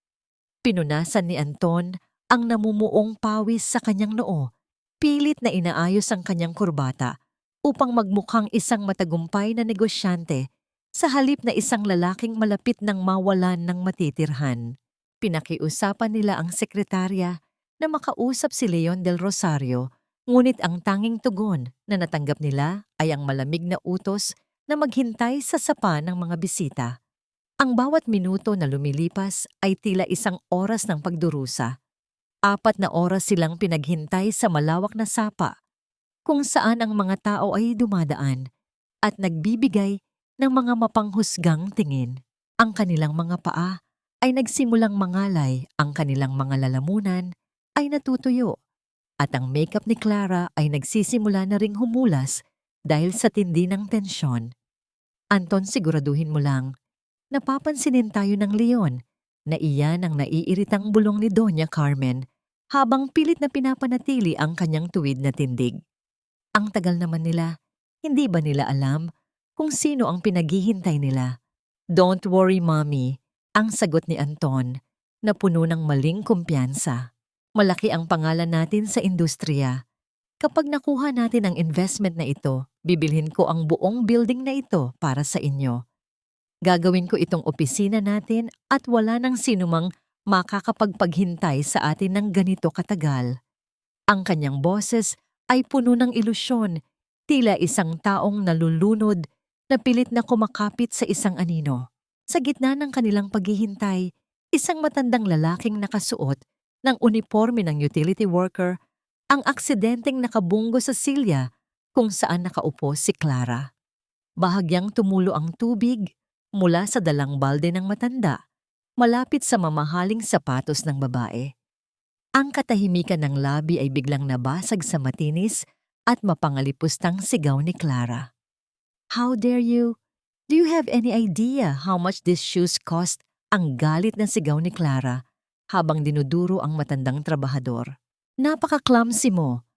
Pinunasan ni Anton ang namumuong pawis sa kanyang noo, pilit na inaayos ang kanyang kurbata upang magmukhang isang matagumpay na negosyante sa halip na isang lalaking malapit ng mawalan ng matitirhan. Pinakiusapan nila ang sekretarya na makausap si Leon Del Rosario, ngunit ang tanging tugon na natanggap nila ay ang malamig na utos na maghintay sa sapa ng mga bisita. Ang bawat minuto na lumilipas ay tila isang oras ng pagdurusa. 4 na oras silang pinaghintay sa malawak na sapa, kung saan ang mga tao ay dumadaan at nagbibigay ng mga mapanghusgang tingin. Ang kanilang mga paa ay nagsimulang mangalay, ang kanilang mga lalamunan ay natutuyo, at ang makeup ni Clara ay nagsisimula na ring humulas dahil sa tindi ng tensyon. "Anton, siguraduhin mo lang, napapansinin tayo ng Leon," na iyan ang naiiritang bulong ni Doña Carmen habang pilit na pinapanatili ang kanyang tuwid na tindig. Ang tagal naman nila, hindi ba nila alam kung sino ang pinaghihintay nila? "Don't worry, Mommy," ang sagot ni Anton na puno ng maling kumpiyansa. Malaki ang pangalan natin sa industriya. Kapag nakuha natin ang investment na ito, bibilhin ko ang buong building na ito para sa inyo. Gagawin ko itong opisina natin at wala nang sinumang makakapagpaghintay sa atin ng ganito katagal. Ang kanyang boses ay puno ng ilusyon, tila isang taong nalulunod na pilit na kumakapit sa isang anino. Sa gitna ng kanilang paghihintay, isang matandang lalaking nakasuot ng uniforme ng utility worker ang aksidenteng nakabunggo sa silya kung saan nakaupo si Clara. Bahagyang tumulo ang tubig mula sa dalang balde ng matanda, malapit sa mamahaling sapatos ng babae. Ang katahimikan ng labi ay biglang nabasag sa matinis at mapangalipustang sigaw ni Clara. "How dare you? Do you have any idea how much these shoes cost?" Ang galit na sigaw ni Clara habang dinuduro ang matandang trabahador. "Napaka-clumsy mo.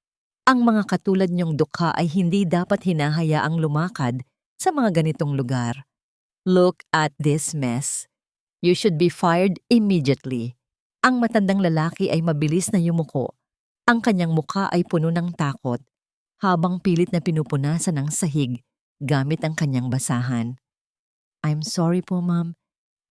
Ang mga katulad niyong dukha ay hindi dapat hinahayaang lumakad sa mga ganitong lugar. Look at this mess. You should be fired immediately." Ang matandang lalaki ay mabilis na yumuko. Ang kanyang mukha ay puno ng takot habang pilit na pinupunasan ng sahig gamit ang kanyang basahan. "I'm sorry po, ma'am.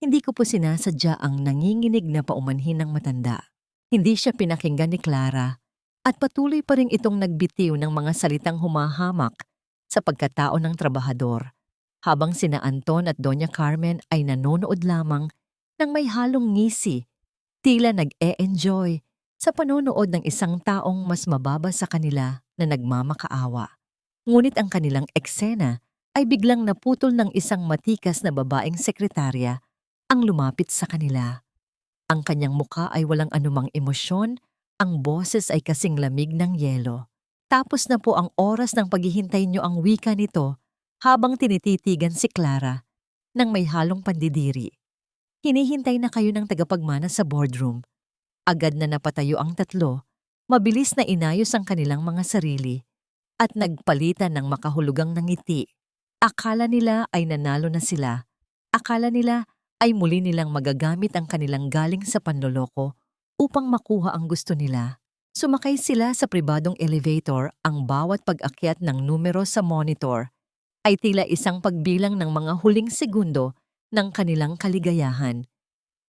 Hindi ko po sinasadya," ang nanginginig na paumanhin ng matanda. Hindi siya pinakinggan ni Clara at patuloy pa rin itong nagbitiw ng mga salitang humahamak sa pagkatao ng trabahador, habang sina Anton at Doña Carmen ay nanonood lamang ng may halong ngisi, tila nag-e-enjoy sa panonood ng isang taong mas mababa sa kanila na nagmamakaawa. Ngunit ang kanilang eksena ay biglang naputol ng isang matikas na babaeng sekretarya ang lumapit sa kanila. Ang kanyang mukha ay walang anumang emosyon, ang boses ay kasing lamig ng yelo. "Tapos na po ang oras ng paghihintay niyo," ang wika nito habang tinititigan si Clara ng may halong pandidiri. "Hinihintay na kayo ng tagapagmana sa boardroom." Agad na napatayo ang tatlo, mabilis na inayos ang kanilang mga sarili at nagpalitan ng makahulugang ngiti. Akala nila ay nanalo na sila. Akala nila ay muli nilang magagamit ang kanilang galing sa panloloko upang makuha ang gusto nila. Sumakay sila sa pribadong elevator. Ang bawat pag-akyat ng numero sa monitor ay tila isang pagbilang ng mga huling segundo ng kanilang kaligayahan.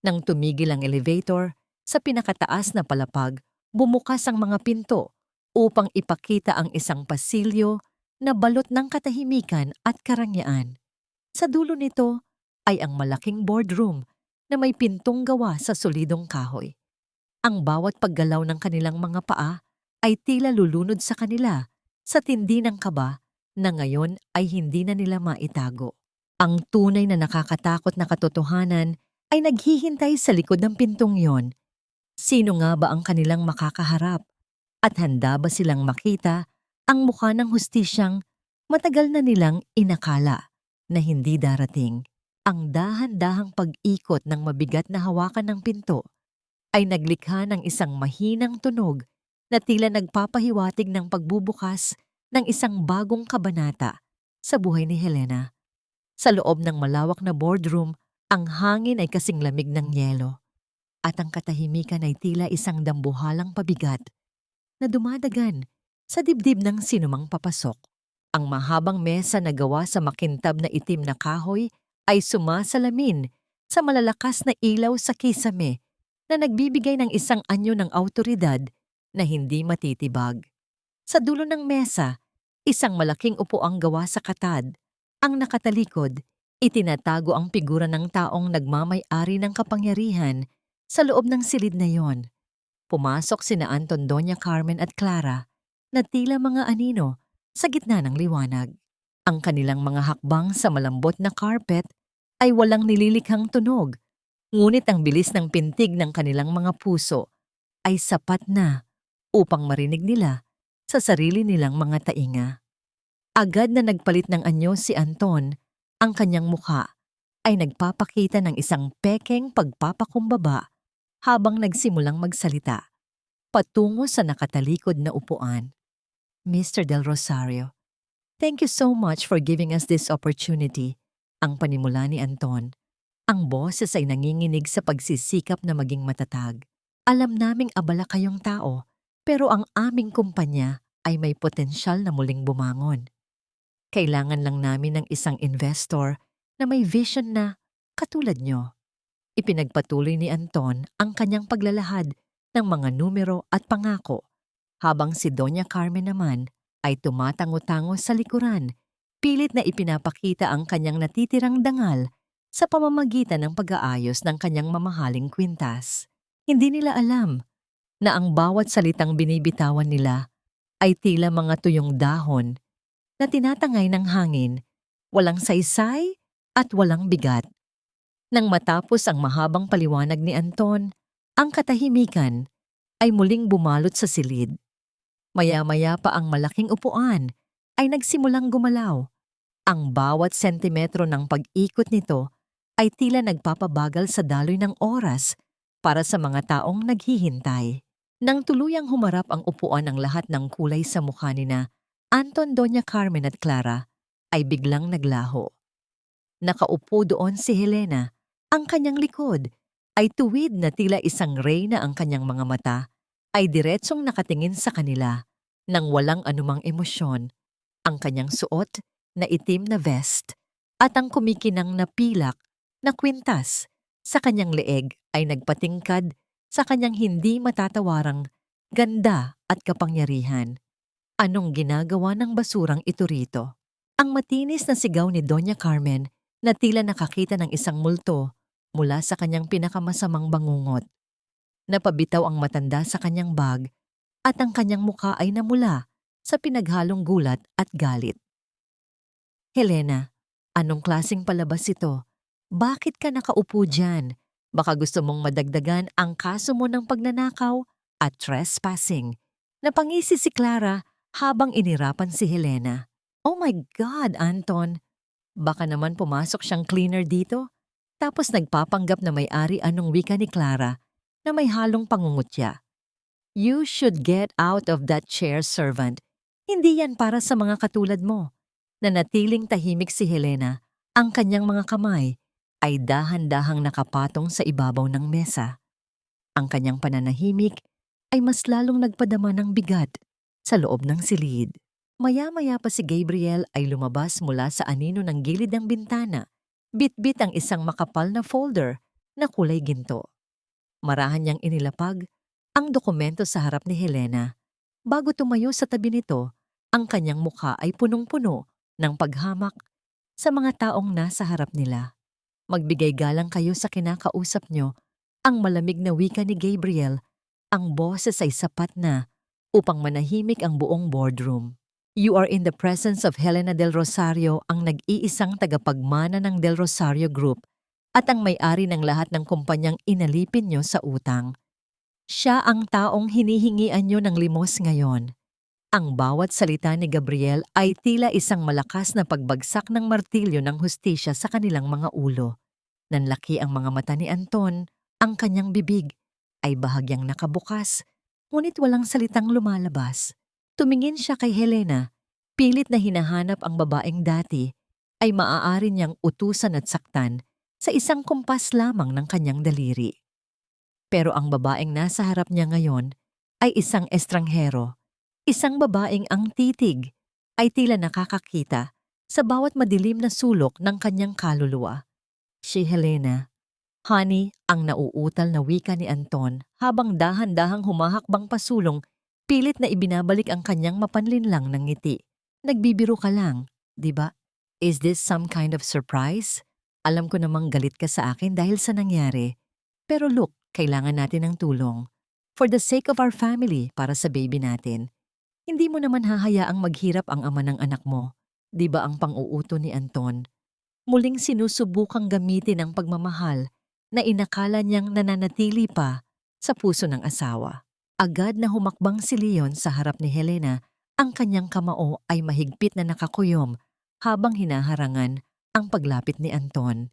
Nang tumigil ang elevator, sa pinakataas na palapag, bumukas ang mga pinto upang ipakita ang isang pasilyo na balot ng katahimikan at karangyaan. Sa dulo nito ay ang malaking boardroom na may pintong gawa sa solidong kahoy. Ang bawat paggalaw ng kanilang mga paa ay tila lulunod sa kanila sa tindi ng kaba na ngayon ay hindi na nila maitago. Ang tunay na nakakatakot na katotohanan ay naghihintay sa likod ng pintong yon. Sino nga ba ang kanilang makakaharap? At handa ba silang makita ang mukha ng hustisyang matagal na nilang inakala na hindi darating? Ang dahan-dahang pag-ikot ng mabigat na hawakan ng pinto ay naglikha ng isang mahinang tunog na tila nagpapahiwatig ng pagbubukas ng isang bagong kabanata sa buhay ni Helena. Sa loob ng malawak na boardroom, ang hangin ay kasing lamig ng yelo at ang katahimikan ay tila isang dambuhalang pabigat na dumadagan sa dibdib ng sinumang papasok. Ang mahabang mesa na gawa sa makintab na itim na kahoy ay sumasalamin sa malalakas na ilaw sa kisame na nagbibigay ng isang anyo ng awtoridad na hindi matitibag. Sa dulo ng mesa, isang malaking upuang gawa sa katad. Ang nakatalikod, itinatago ang figura ng taong nagmamay-ari ng kapangyarihan sa loob ng silid na yon. Pumasok sina Anton, Doña Carmen at Clara na tila mga anino sa gitna ng liwanag. Ang kanilang mga hakbang sa malambot na carpet ay walang nililikhang tunog, ngunit ang bilis ng pintig ng kanilang mga puso ay sapat na upang marinig nila sa sarili nilang mga tainga. Agad na nagpalit ng anyo si Anton. Ang kanyang mukha ay nagpapakita ng isang pekeng pagpapakumbaba habang nagsimulang magsalita patungo sa nakatalikod na upuan. "Mr. Del Rosario, thank you so much for giving us this opportunity," ang panimula ni Anton. Ang boses ay nanginginig sa pagsisikap na maging matatag. Alam naming abala kayong tao, pero ang aming kumpanya ay may potensyal na muling bumangon. Kailangan lang namin ng isang investor na may vision na katulad nyo. Ipinagpatuloy ni Anton ang kanyang paglalahad ng mga numero at pangako, habang si Doña Carmen naman ay tumatango-tango sa likuran, pilit na ipinapakita ang kanyang natitirang dangal sa pamamagitan ng pag-aayos ng kanyang mamahaling kwintas. Hindi nila alam na ang bawat salitang binibitawan nila ay tila mga tuyong dahon na tinatangay ng hangin, walang saysay at walang bigat. Nang matapos ang mahabang paliwanag ni Anton, ang katahimikan ay muling bumalot sa silid. Maya-maya pa ang malaking upuan ay nagsimulang gumalaw. Ang bawat sentimetro ng pag-ikot nito ay tila nagpapabagal sa daloy ng oras para sa mga taong naghihintay. Nang tuluyang humarap ang upuan ng lahat ng kulay sa mukha nina Anton, Doña Carmen at Clara, ay biglang naglaho. Nakaupo doon si Helena. Ang kanyang likod ay tuwid na tila isang reyna, ang kanyang mga mata ay diretsong nakatingin sa kanila nang walang anumang emosyon. Ang kanyang suot na itim na vest at ang kumikinang na pilak na kwintas sa kanyang leeg ay nagpatingkad sa kanyang hindi matatawarang ganda at kapangyarihan. Anong ginagawa ng basurang ito rito? Ang matinis na sigaw ni Doña Carmen na tila nakakita ng isang multo mula sa kanyang pinakamasamang bangungot. Napabitaw ang matanda sa kanyang bag at ang kanyang mukha ay namula sa pinaghalong gulat at galit. Helena, anong klaseng palabas ito? Bakit ka nakaupo dyan? Baka gusto mong madagdagan ang kaso mo ng pagnanakaw at trespassing. Napangisi si Clara habang inirapan si Helena. Oh my God, Anton! Baka naman pumasok siyang cleaner dito, tapos nagpapanggap na may-ari, anong wika ni Clara na may halong pangungutya. You should get out of that chair, servant. Hindi yan para sa mga katulad mo. Nanatiling tahimik si Helena, ang kanyang mga kamay ay dahan-dahang nakapatong sa ibabaw ng mesa. Ang kanyang pananahimik ay mas lalong nagpadama ng bigat sa loob ng silid. Maya-maya pa si Gabriel ay lumabas mula sa anino ng gilid ng bintana. Bit-bit ang isang makapal na folder na kulay ginto. Marahan niyang inilapag ang dokumento sa harap ni Helena. Bago tumayo sa tabi nito, ang kanyang mukha ay punong-puno ng paghamak sa mga taong nasa harap nila. Magbigay galang kayo sa kinakausap nyo. Ang malamig na wika ni Gabriel, ang boses ay sapat na upang manahimik ang buong boardroom. You are in the presence of Helena Del Rosario, ang nag-iisang tagapagmana ng Del Rosario Group at ang may-ari ng lahat ng kumpanyang inalipin nyo sa utang. Siya ang taong hinihingian nyo ng limos ngayon. Ang bawat salita ni Gabriel ay tila isang malakas na pagbagsak ng martilyo ng hustisya sa kanilang mga ulo. Nanlaki ang mga mata ni Anton, ang kanyang bibig ay bahagyang nakabukas, ngunit walang salitang lumalabas. Tumingin siya kay Helena, pilit na hinahanap ang babaeng dati ay maaari niyang utusan at saktan sa isang kumpas lamang ng kanyang daliri. Pero ang babaeng nasa harap niya ngayon ay isang estranghero, isang babaeng ang titig ay tila nakakakita sa bawat madilim na sulok ng kanyang kaluluwa. Si Helena, honey, ang nauutal na wika ni Anton habang dahan-dahang humahakbang pasulong, pilit na ibinabalik ang kanyang mapanlinlang ng ngiti. Nagbibiro ka lang, di ba? Is this some kind of surprise? Alam ko namang galit ka sa akin dahil sa nangyari. Pero look, kailangan natin ng tulong. For the sake of our family, para sa baby natin. Hindi mo naman hahayaang maghirap ang ama ng anak mo. Di ba ang pang-uuto ni Anton? Muling sinusubukang gamitin ang pagmamahal na inakala niyang nananatili pa sa puso ng asawa. Agad na humakbang si Leon sa harap ni Helena, ang kanyang kamao ay mahigpit na nakakuyom habang hinaharangan ang paglapit ni Anton.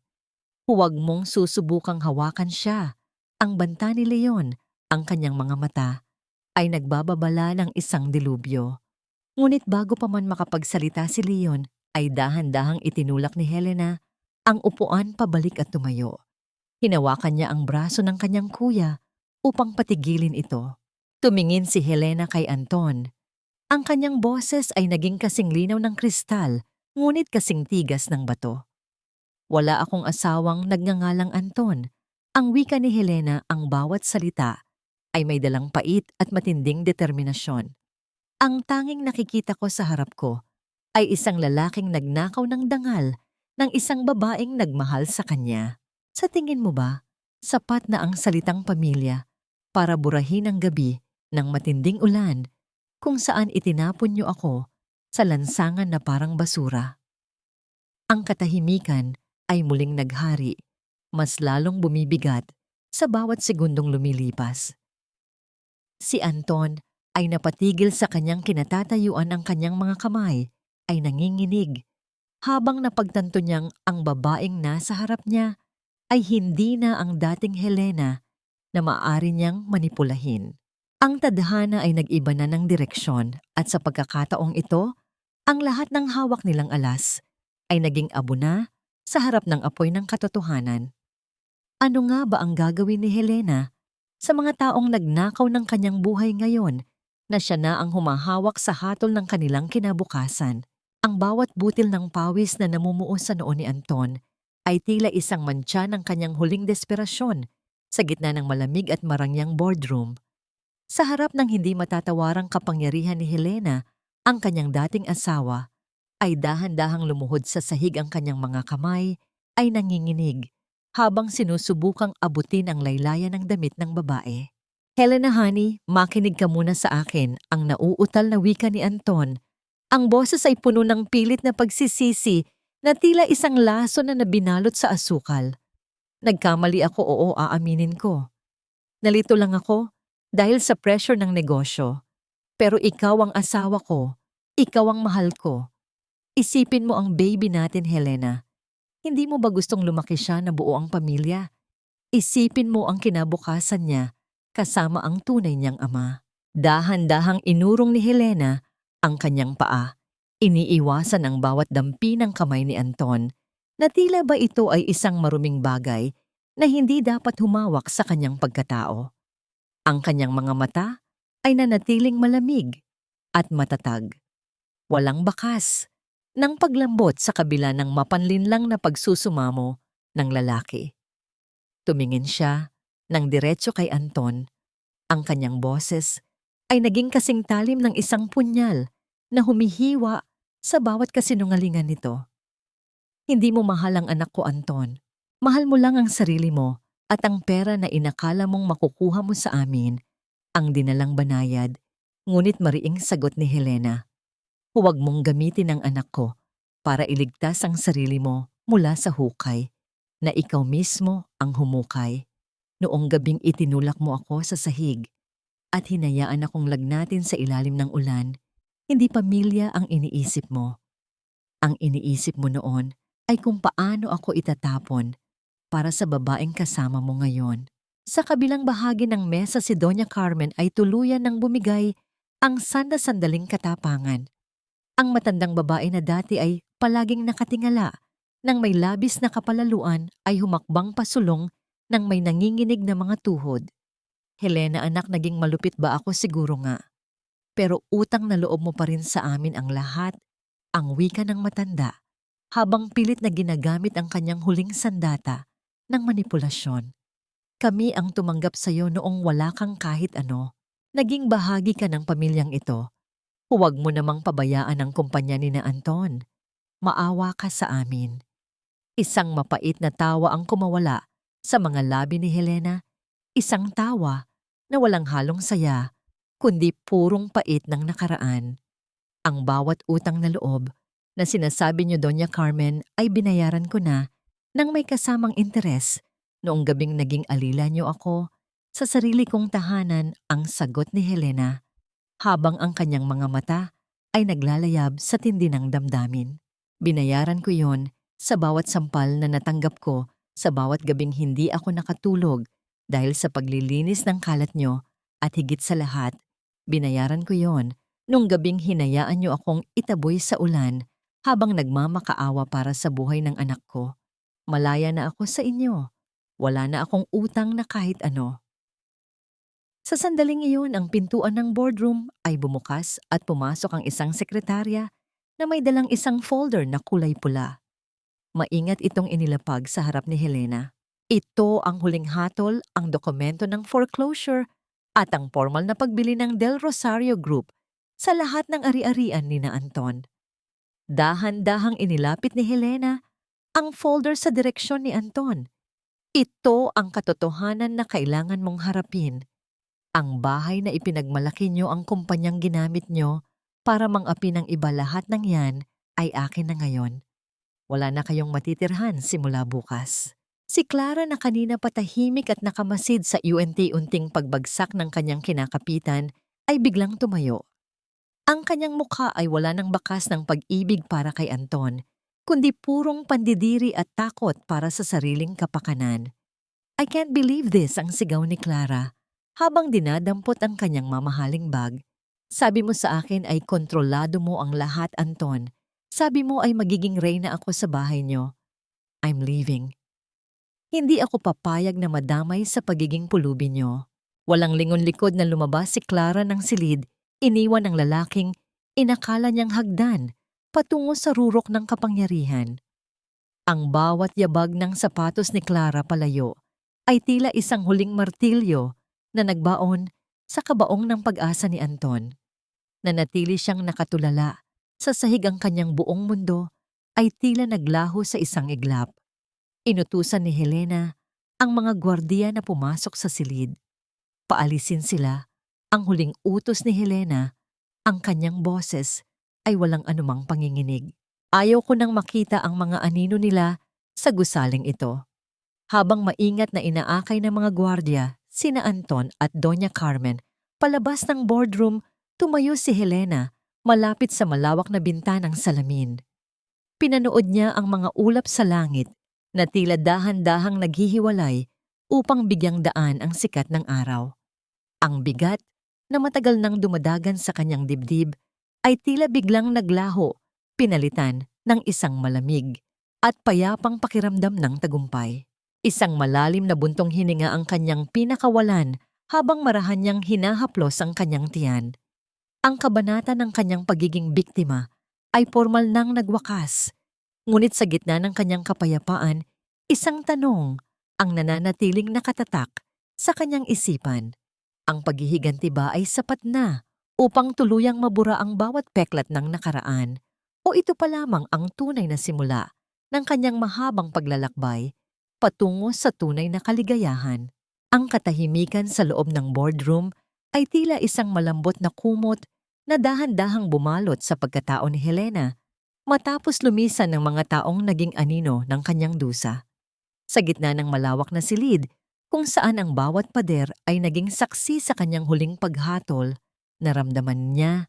Huwag mong susubukang hawakan siya. Ang banta ni Leon, ang kanyang mga mata, ay nagbababala ng isang dilubyo. Ngunit bago pa man makapagsalita si Leon, ay dahan-dahang itinulak ni Helena ang upuan pabalik at tumayo. Hinawakan niya ang braso ng kanyang kuya upang patigilin ito. Tumingin si Helena kay Anton. Ang kanyang boses ay naging kasing linaw ng kristal, ngunit kasing tigas ng bato. Wala akong asawang nagngangalang Anton. Ang wika ni Helena, ang bawat salita ay may dalang pait at matinding determinasyon. Ang tanging nakikita ko sa harap ko ay isang lalaking nagnakaw ng dangal ng isang babaeng nagmahal sa kanya. Sa tingin mo ba, sapat na ang salitang pamilya para burahin ang gabi ng matinding ulan kung saan itinapon niyo ako sa lansangan na parang basura? Ang katahimikan ay muling naghari, mas lalong bumibigat sa bawat segundong lumilipas. Si Anton ay napatigil sa kanyang kinatatayuan, ang kanyang mga kamay ay nanginginig habang napagtanto niyang ang babaeng nasa harap niya ay hindi na ang dating Helena na maaari niyang manipulahin. Ang tadhana ay nag-iba na ng direksyon at sa pagkakataong ito, ang lahat ng hawak nilang alas ay naging abo na sa harap ng apoy ng katotohanan. Ano nga ba ang gagawin ni Helena sa mga taong nagnakaw ng kanyang buhay ngayon na siya na ang humahawak sa hatol ng kanilang kinabukasan? Ang bawat butil ng pawis na namumuo sa noo ni Anton ay tila isang mantsa ng kanyang huling desperasyon sa gitna ng malamig at marangyang boardroom. Sa harap ng hindi matatawarang kapangyarihan ni Helena, ang kanyang dating asawa ay dahan-dahang lumuhod sa sahig, ang kanyang mga kamay ay nanginginig habang sinusubukang abutin ang laylayan ng damit ng babae. Helena honey, makinig ka muna sa akin, ang nauutal na wika ni Anton. Ang boses ay puno ng pilit na pagsisisi na tila isang laso na nabinalot sa asukal. Nagkamali ako, oo, aaminin ko. Nalito lang ako dahil sa pressure ng negosyo. Pero ikaw ang asawa ko, ikaw ang mahal ko. Isipin mo ang baby natin, Helena. Hindi mo ba gustong lumaki siya na buo ang pamilya? Isipin mo ang kinabukasan niya kasama ang tunay niyang ama. Dahan-dahang inurong ni Helena ang kanyang paa. Iniiwasan ang bawat dampi ng kamay ni Anton na tila ba ito ay isang maruming bagay na hindi dapat humawak sa kanyang pagkatao. Ang kanyang mga mata ay nanatiling malamig at matatag. Walang bakas ng paglambot sa kabila ng mapanlinlang na pagsusumamo ng lalaki. Tumingin siya ng diretso kay Anton. Ang kanyang boses ay naging kasing talim ng isang punyal na humihiwa sa bawat kasinungalingan nito. Hindi mo mahal ang anak ko, Anton. Mahal mo lang ang sarili mo at ang pera na inakala mong makukuha mo sa amin, ang dinalang banayad. Ngunit mariing sagot ni Helena, huwag mong gamitin ang anak ko para iligtas ang sarili mo mula sa hukay na ikaw mismo ang humukay. Noong gabing itinulak mo ako sa sahig at hinayaan akong lagnatin sa ilalim ng ulan, hindi pamilya ang iniisip mo. Ang iniisip mo noon ay kung paano ako itatapon para sa babaeng kasama mo ngayon. Sa kabilang bahagi ng mesa, si Doña Carmen ay tuluyan ng bumigay ang sanda-sandaling katapangan. Ang matandang babae na dati ay palaging nakatingala nang may labis na kapalaluan ay humakbang pasulong ng may nanginginig na mga tuhod. Helena anak, naging malupit ba ako? Siguro nga. Pero utang na loob mo pa rin sa amin ang lahat, ang wika ng matanda, habang pilit na ginagamit ang kanyang huling sandata ng manipulasyon. Kami ang tumanggap sa iyo noong wala kang kahit ano. Naging bahagi ka ng pamilyang ito. Huwag mo namang pabayaan ang kumpanya ni na Anton. Maawa ka sa amin. Isang mapait na tawa ang kumawala sa mga labi ni Helena. Isang tawa na walang halong saya, kundi purong pait ng nakaraan. Ang bawat utang na loob na sinasabi niyo, Doña Carmen, ay binayaran ko na nang may kasamang interes. Noong gabing naging alila niyo ako sa sarili kong tahanan, ang sagot ni Helena, habang ang kanyang mga mata ay naglalayab sa tindi ng damdamin. Binayaran ko yon sa bawat sampal na natanggap ko, sa bawat gabing hindi ako nakatulog dahil sa paglilinis ng kalat niyo, at higit sa lahat, binayaran ko yon nung gabing hinayaan niyo akong itaboy sa ulan habang nagmamakaawa para sa buhay ng anak ko. Malaya na ako sa inyo. Wala na akong utang na kahit ano. Sa sandaling iyon, ang pintuan ng boardroom ay bumukas at pumasok ang isang sekretarya na may dalang isang folder na kulay pula. Maingat itong inilapag sa harap ni Helena. Ito ang huling hatol, ang dokumento ng foreclosure at ang formal na pagbili ng Del Rosario Group sa lahat ng ari-arian ni na Anton. Dahan-dahang inilapit ni Helena ang folder sa direksyon ni Anton. Ito ang katotohanan na kailangan mong harapin. Ang bahay na ipinagmalaki nyo ang kumpanyang ginamit nyo para mang-api ng iba, lahat ng yan ay akin na ngayon. Wala na kayong matitirhan simula bukas. Si Clara na kanina patahimik at nakamasid sa unti-unting pagbagsak ng kanyang kinakapitan ay biglang tumayo. Ang kanyang mukha ay wala ng bakas ng pag-ibig para kay Anton, kundi purong pandidiri at takot para sa sariling kapakanan. "I can't believe this," ang sigaw ni Clara habang dinadampot ang kanyang mamahaling bag. "Sabi mo sa akin ay kontrolado mo ang lahat, Anton. Sabi mo ay magiging reyna ako sa bahay niyo. I'm leaving. Hindi ako papayag na madamay sa pagiging pulubi niyo." Walang lingon-likod na lumabas si Clara ng silid, iniwan ng lalaking inakala niyang hagdan patungo sa rurok ng kapangyarihan. Ang bawat yabag ng sapatos ni Clara palayo ay tila isang huling martilyo na nagbaon sa kabaong ng pag-asa ni Anton. Nanatili siyang nakatulala. Sa sahig ang kanyang buong mundo ay tila naglaho sa isang iglap. Inutusan ni Helena ang mga gwardiya na pumasok sa silid. Paalisin sila. Ang huling utos ni Helena, ang kanyang boses, ay walang anumang panginginig. "Ayaw ko nang makita ang mga anino nila sa gusaling ito." Habang maingat na inaakay ng mga gwardiya, sina Anton at Doña Carmen, palabas ng boardroom, tumayo si Helena malapit sa malawak na bintanang salamin. Pinanood niya ang mga ulap sa langit na tila dahan-dahang naghihiwalay upang bigyang daan ang sikat ng araw. Ang bigat na matagal nang dumadagan sa kanyang dibdib ay tila biglang naglaho, pinalitan ng isang malamig at payapang pakiramdam ng tagumpay. Isang malalim na buntong hininga ang kanyang pinakawalan habang marahan niyang hinahaplos ang kanyang tiyan. Ang kabanata ng kanyang pagiging biktima ay formal nang nagwakas. Ngunit sa gitna ng kanyang kapayapaan, isang tanong ang nananatiling nakatatak sa kanyang isipan. Ang paghihiganti ba ay sapat na upang tuluyang mabura ang bawat peklat ng nakaraan? O ito pa lamang ang tunay na simula ng kanyang mahabang paglalakbay patungo sa tunay na kaligayahan? Ang katahimikan sa loob ng boardroom ay tila isang malambot na kumot na dahan-dahang bumalot sa pagkatao ni Helena matapos lumisan ng mga taong naging anino ng kanyang dusa. Sa gitna ng malawak na silid, kung saan ang bawat pader ay naging saksi sa kanyang huling paghatol, naramdaman niya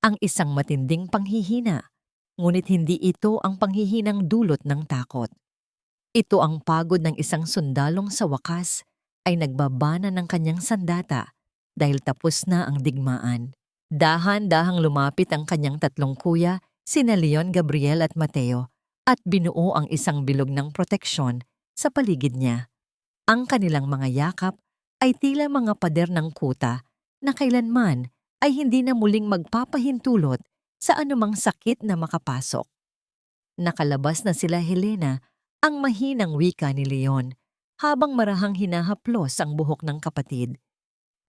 ang isang matinding panghihina, ngunit hindi ito ang panghihinang dulot ng takot. Ito ang pagod ng isang sundalong sa wakas ay nagbabana ng kanyang sandata dahil tapos na ang digmaan. Dahan-dahang lumapit ang kanyang tatlong kuya, sina Leon, Gabriel at Mateo, at binuo ang isang bilog ng proteksyon sa paligid niya. Ang kanilang mga yakap ay tila mga pader ng kuta na kailanman ay hindi na muling magpapahintulot sa anumang sakit na makapasok. Nakalabas na sila Helena, ang mahinang wika ni Leon, habang marahang hinahaplos ang buhok ng kapatid.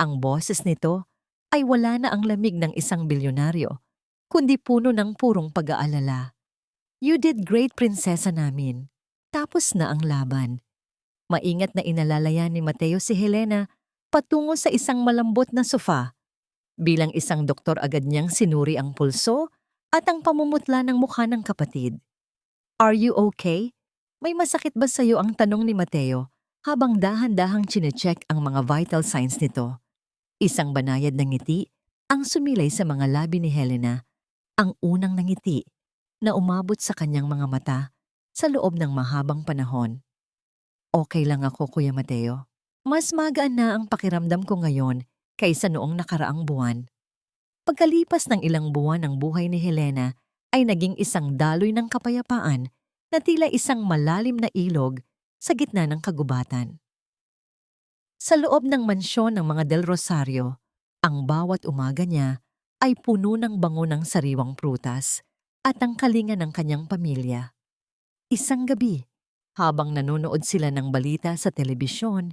Ang boses nito ay wala na ang lamig ng isang bilyonaryo, kundi puno ng purong pag-aalala. "You did great, prinsesa namin. Tapos na ang laban." Maingat na inalalayan ni Mateo si Helena patungo sa isang malambot na sofa. Bilang isang doktor agad niyang sinuri ang pulso at ang pamumutla ng mukha ng kapatid. "Are you okay? May masakit ba sa iyo?" ang tanong ni Mateo habang dahan-dahang chinecheck ang mga vital signs nito. Isang banayad na ngiti ang sumilay sa mga labi ni Helena, ang unang nangiti na umabot sa kanyang mga mata sa loob ng mahabang panahon. "Okay lang ako, Kuya Mateo. Mas magaan na ang pakiramdam ko ngayon kaysa noong nakaraang buwan." Pagkalipas ng ilang buwan ng buhay ni Helena ay naging isang daloy ng kapayapaan na tila isang malalim na ilog sa gitna ng kagubatan. Sa loob ng mansyon ng mga Del Rosario, ang bawat umaga niya ay puno ng bango ng sariwang prutas at ang kalinga ng kanyang pamilya. Isang gabi, habang nanonood sila ng balita sa telebisyon,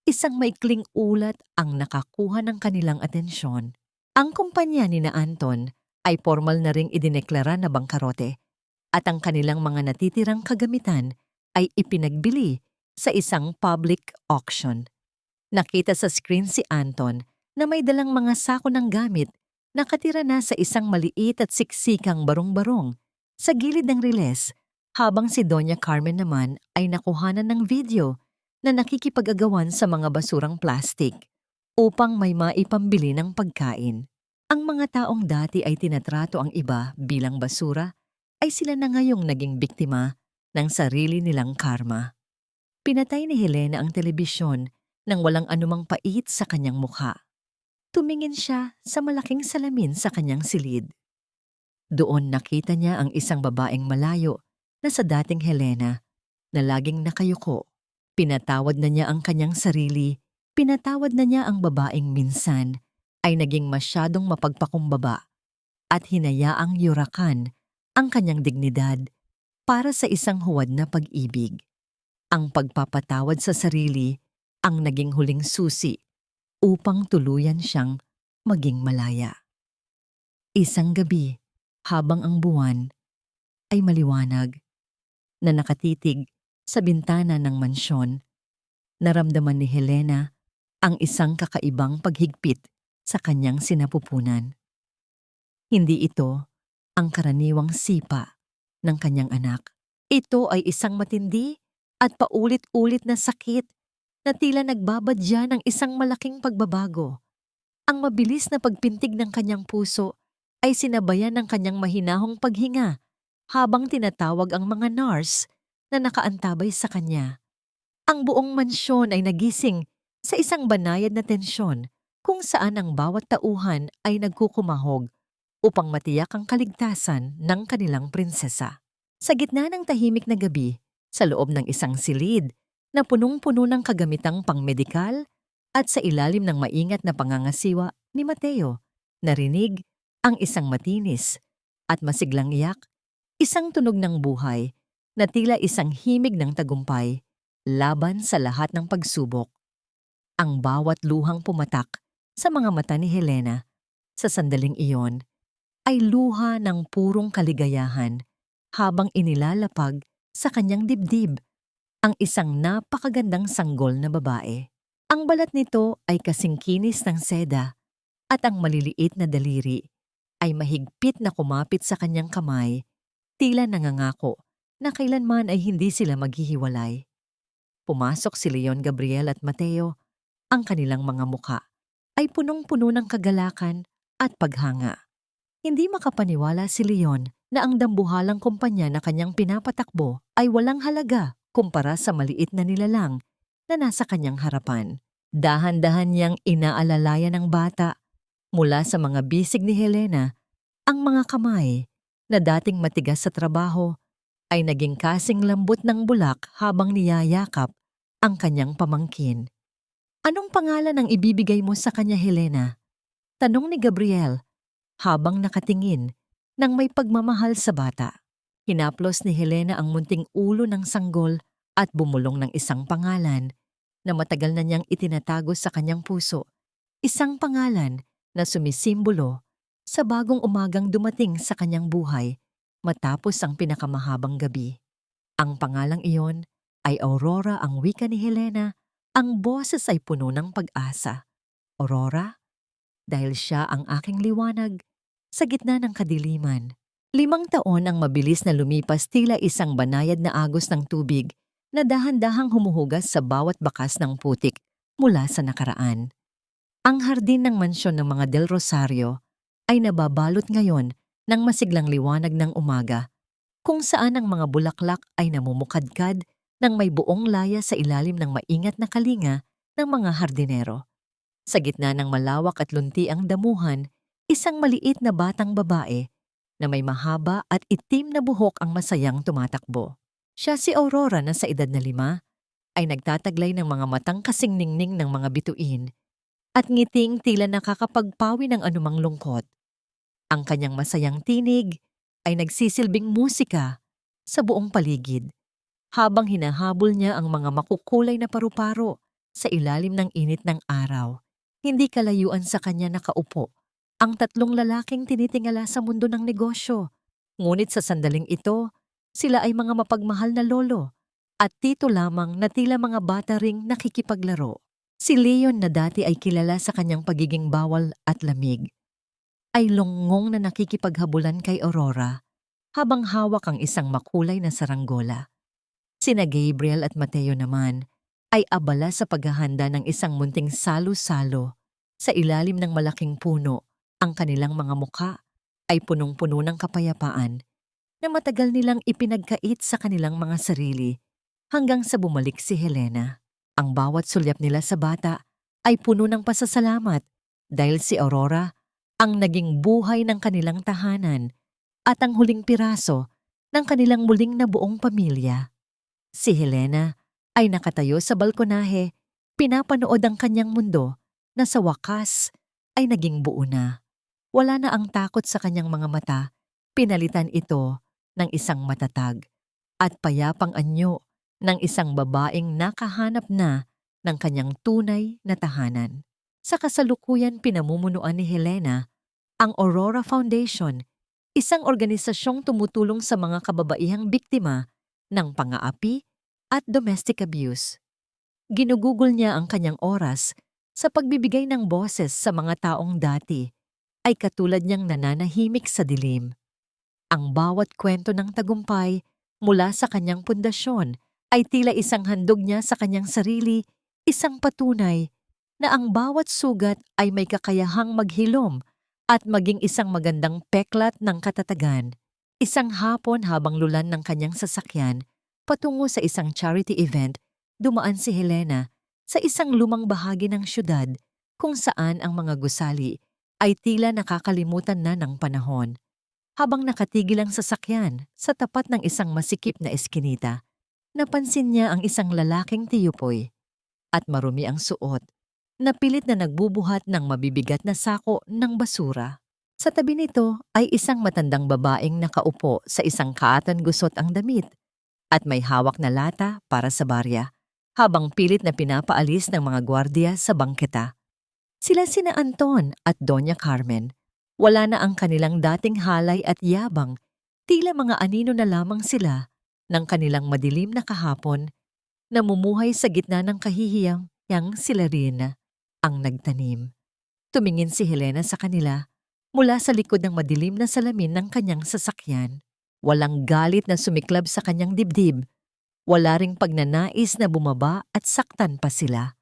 isang maikling ulat ang nakakuha ng kanilang atensyon. Ang kumpanya ni na Anton ay formal na ring idineklara na bangkarote at ang kanilang mga natitirang kagamitan ay ipinagbili sa isang public auction. Nakita sa screen si Anton na may dalang mga sako ng gamit, nakatira na sa isang maliit at siksikang barong-barong sa gilid ng riles, habang si Doña Carmen naman ay nakuhanan ng video na nakikipag-agawan sa mga basurang plastik upang may maipambili ng pagkain. Ang mga taong dati ay tinatrato ang iba bilang basura ay sila na ngayong naging biktima ng sarili nilang karma. Pinatay ni Helena ang telebisyon nang walang anumang pait sa kanyang mukha. Tumingin siya sa malaking salamin sa kanyang silid. Doon nakita niya ang isang babaeng malayo na sa dating Helena na laging nakayuko. Pinatawad na niya ang kanyang sarili, pinatawad na niya ang babaeng minsan ay naging masyadong mapagpakumbaba at hinayaang yurakan ang kanyang dignidad para sa isang huwad na pag-ibig. Ang pagpapatawad sa sarili ang naging huling susi upang tuluyan siyang maging malaya. Isang gabi, habang ang buwan ay maliwanag, na nakatitig sa bintana ng mansyon, naramdaman ni Helena ang isang kakaibang paghigpit sa kanyang sinapupunan. Hindi ito ang karaniwang sipa ng kanyang anak. Ito ay isang matindi at paulit-ulit na sakit na tila nagbabadya ng isang malaking pagbabago. Ang mabilis na pagpintig ng kanyang puso ay sinabayan ng kanyang mahinahong paghinga habang tinatawag ang mga nurse na nakaantabay sa kanya. Ang buong mansyon ay nagising sa isang banayad na tensyon kung saan ang bawat tauhan ay nagkukumahog upang matiyak ang kaligtasan ng kanilang prinsesa. Sa gitna ng tahimik na gabi, sa loob ng isang silid na punong-puno ng kagamitang pangmedikal at sa ilalim ng maingat na pangangasiwa ni Mateo, narinig ang isang matinis at masiglang iyak, isang tunog ng buhay na tila isang himig ng tagumpay laban sa lahat ng pagsubok. Ang bawat luhang pumatak sa mga mata ni Helena sa sandaling iyon ay luha ng purong kaligayahan habang inilalapag sa kanyang dibdib ang isang napakagandang sanggol na babae. Ang balat nito ay kasing kinis ng seda at ang maliliit na daliri ay mahigpit na kumapit sa kanyang kamay, tila nangangako na kailanman ay hindi sila maghihiwalay. Pumasok si Leon Gabriel at Mateo, ang kanilang mga muka ay punong-puno ng kagalakan at paghanga. Hindi makapaniwala si Leon na ang dambuhalang kumpanya na kanyang pinapatakbo ay walang halaga kumpara sa maliit na nilalang na nasa kanyang harapan. Dahan-dahan niyang inaalalayan ng bata mula sa mga bisig ni Helena, ang mga kamay na dating matigas sa trabaho ay naging kasing lambot ng bulak habang niyayakap ang kanyang pamangkin. Anong pangalan ang ibibigay mo sa kanya, Helena? Tanong ni Gabriel habang nakatingin ng may pagmamahal sa bata. Hinaplos ni Helena ang munting ulo ng sanggol at bumulong ng isang pangalan na matagal na niyang itinatago sa kanyang puso. Isang pangalan na sumisimbolo sa bagong umagang dumating sa kanyang buhay matapos ang pinakamahabang gabi. Ang pangalang iyon ay Aurora, ang wika ni Helena. Ang boses ay puno ng pag-asa. Aurora, dahil siya ang aking liwanag sa gitna ng kadiliman. 5 taon ang mabilis na lumipas, tila isang banayad na agos ng tubig na dahan-dahang humuhugas sa bawat bakas ng putik mula sa nakaraan. Ang hardin ng mansyon ng mga Del Rosario ay nababalot ngayon ng masiglang liwanag ng umaga, kung saan ang mga bulaklak ay namumukadkad ng may buong laya sa ilalim ng maingat na kalinga ng mga hardinero. Sa gitna ng malawak at luntiang damuhan, isang maliit na batang babae na may mahaba at itim na buhok ang masayang tumatakbo. Siya si Aurora na sa edad na 5, ay nagtataglay ng mga matang kasing ningning ng mga bituin at ngiting tila nakakapagpawi ng anumang lungkot. Ang kanyang masayang tinig ay nagsisilbing musika sa buong paligid habang hinahabol niya ang mga makukulay na paru-paro sa ilalim ng init ng araw. Hindi kalayuan sa kanya nakaupo ang tatlong lalaking tinitingala sa mundo ng negosyo. Ngunit sa sandaling ito, sila ay mga mapagmahal na lolo at tito lamang na tila mga bata ring nakikipaglaro. Si Leon na dati ay kilala sa kanyang pagiging bawal at lamig, ay longong na nakikipaghabulan kay Aurora habang hawak ang isang makulay na saranggola. Sina Gabriel at Mateo naman ay abala sa paghahanda ng isang munting salo-salo sa ilalim ng malaking puno. Ang kanilang mga mukha ay punong-puno ng kapayapaan na matagal nilang ipinagkait sa kanilang mga sarili hanggang sa bumalik si Helena. Ang bawat sulyap nila sa bata ay puno ng pasasalamat dahil si Aurora ang naging buhay ng kanilang tahanan at ang huling piraso ng kanilang muling nabuong pamilya. Si Helena ay nakatayo sa balkonahe, pinapanood ang kanyang mundo na sa wakas ay naging buo na. Wala na ang takot sa kanyang mga mata, pinalitan ito ng isang matatag at payapang anyo ng isang babaeng nakahanap na ng kanyang tunay na tahanan. Sa kasalukuyan pinamumunuan ni Helena ang Aurora Foundation, isang organisasyong tumutulong sa mga kababaihang biktima ng pang-aapi at domestic abuse. Ginugugol niya ang kanyang oras sa pagbibigay ng boses sa mga taong dati ay katulad niyang nananahimik sa dilim. Ang bawat kwento ng tagumpay mula sa kanyang pundasyon ay tila isang handog niya sa kanyang sarili, isang patunay na ang bawat sugat ay may kakayahang maghilom at maging isang magandang peklat ng katatagan. Isang hapon habang lulan ng kanyang sasakyan patungo sa isang charity event, dumaan si Helena sa isang lumang bahagi ng syudad kung saan ang mga gusali ay tila nakakalimutan na ng panahon. Habang nakatigil ang sasakyan sa tapat ng isang masikip na eskinita, napansin niya ang isang lalaking tiyupoy at marumi ang suot, na pilit na nagbubuhat ng mabibigat na sako ng basura. Sa tabi nito ay isang matandang babaeng nakaupo sa isang kaatan gusot ang damit at may hawak na lata para sa barya, habang pilit na pinapaalis ng mga gwardiya sa bangketa. Sila sina Anton at Doña Carmen. Wala na ang kanilang dating halay at yabang, tila mga anino na lamang sila ng kanilang madilim na kahapon, namumuhay sa gitna ng kahihiyang sila rin ang nagtanim. Tumingin si Helena sa kanila mula sa likod ng madilim na salamin ng kanyang sasakyan. Walang galit na sumiklab sa kanyang dibdib. Wala ring pagnanais na bumaba at saktan pa sila.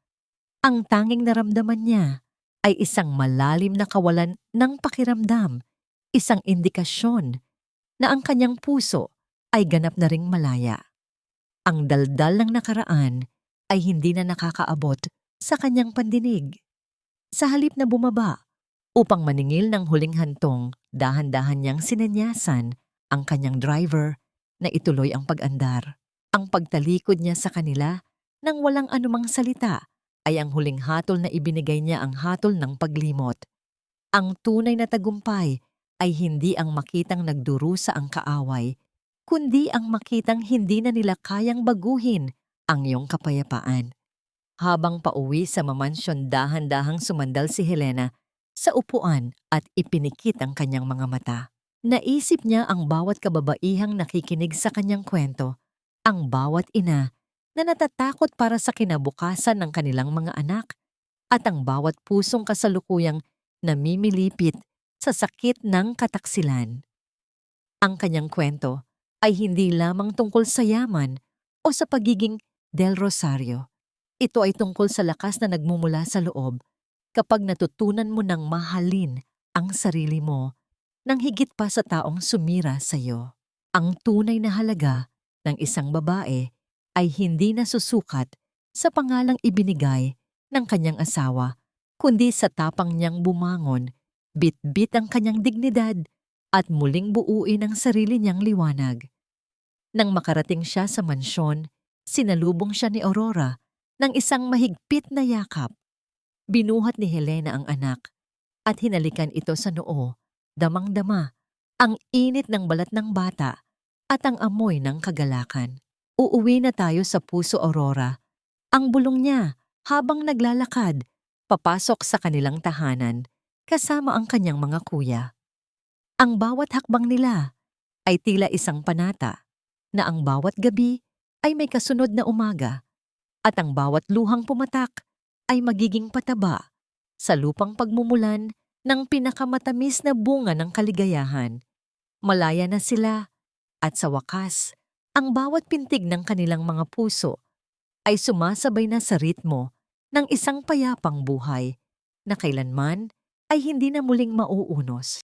Ang tanging naramdaman niya ay isang malalim na kawalan ng pakiramdam, isang indikasyon na ang kanyang puso ay ganap na ring malaya. Ang daldal ng nakaraan ay hindi na nakakaabot sa kanyang pandinig. Sa halip na bumaba upang maningil ng huling hantong, dahan-dahan niyang sinenyasan ang kanyang driver na ituloy ang pag-andar. Ang pagtalikod niya sa kanila nang walang anumang salita ay ang huling hatol na ibinigay niya, ang hatol ng paglimot. Ang tunay na tagumpay ay hindi ang makitang nagdurusa ang kaaway, kundi ang makitang hindi na nila kayang baguhin ang iyong kapayapaan. Habang pauwi sa mamansyon, dahan-dahang sumandal si Helena sa upuan at ipinikit ang kanyang mga mata. Naisip niya ang bawat kababaihang nakikinig sa kanyang kwento, ang bawat ina na natatakot para sa kinabukasan ng kanilang mga anak, at ang bawat pusong kasalukuyang namimilipit sa sakit ng kataksilan. Ang kanyang kwento ay hindi lamang tungkol sa yaman o sa pagiging Del Rosario. Ito ay tungkol sa lakas na nagmumula sa loob kapag natutunan mo ng mahalin ang sarili mo nang higit pa sa taong sumira sa iyo. Ang tunay na halaga ng isang babae ay hindi nasusukat sa pangalang ibinigay ng kanyang asawa, kundi sa tapang niyang bumangon, bit-bit ang kanyang dignidad at muling buuin ang sarili niyang liwanag. Nang makarating siya sa mansyon, Sinalubong siya ni Aurora ng isang mahigpit na yakap. Binuhat ni Helena ang anak at hinalikan ito sa noo, damang-dama ang init ng balat ng bata at ang amoy ng kagalakan. Uuwi na tayo sa puso, Aurora. Ang bulong niya habang naglalakad, papasok sa kanilang tahanan kasama ang kanyang mga kuya. Ang bawat hakbang nila ay tila isang panata na ang bawat gabi ay may kasunod na umaga at ang bawat luhang pumatak ay magiging pataba sa lupang pagmumulan ng pinakamatamis na bunga ng kaligayahan. Malaya na sila at sa wakas, ang bawat pintig ng kanilang mga puso ay sumasabay na sa ritmo ng isang payapang buhay na kailanman ay hindi na muling mauunos.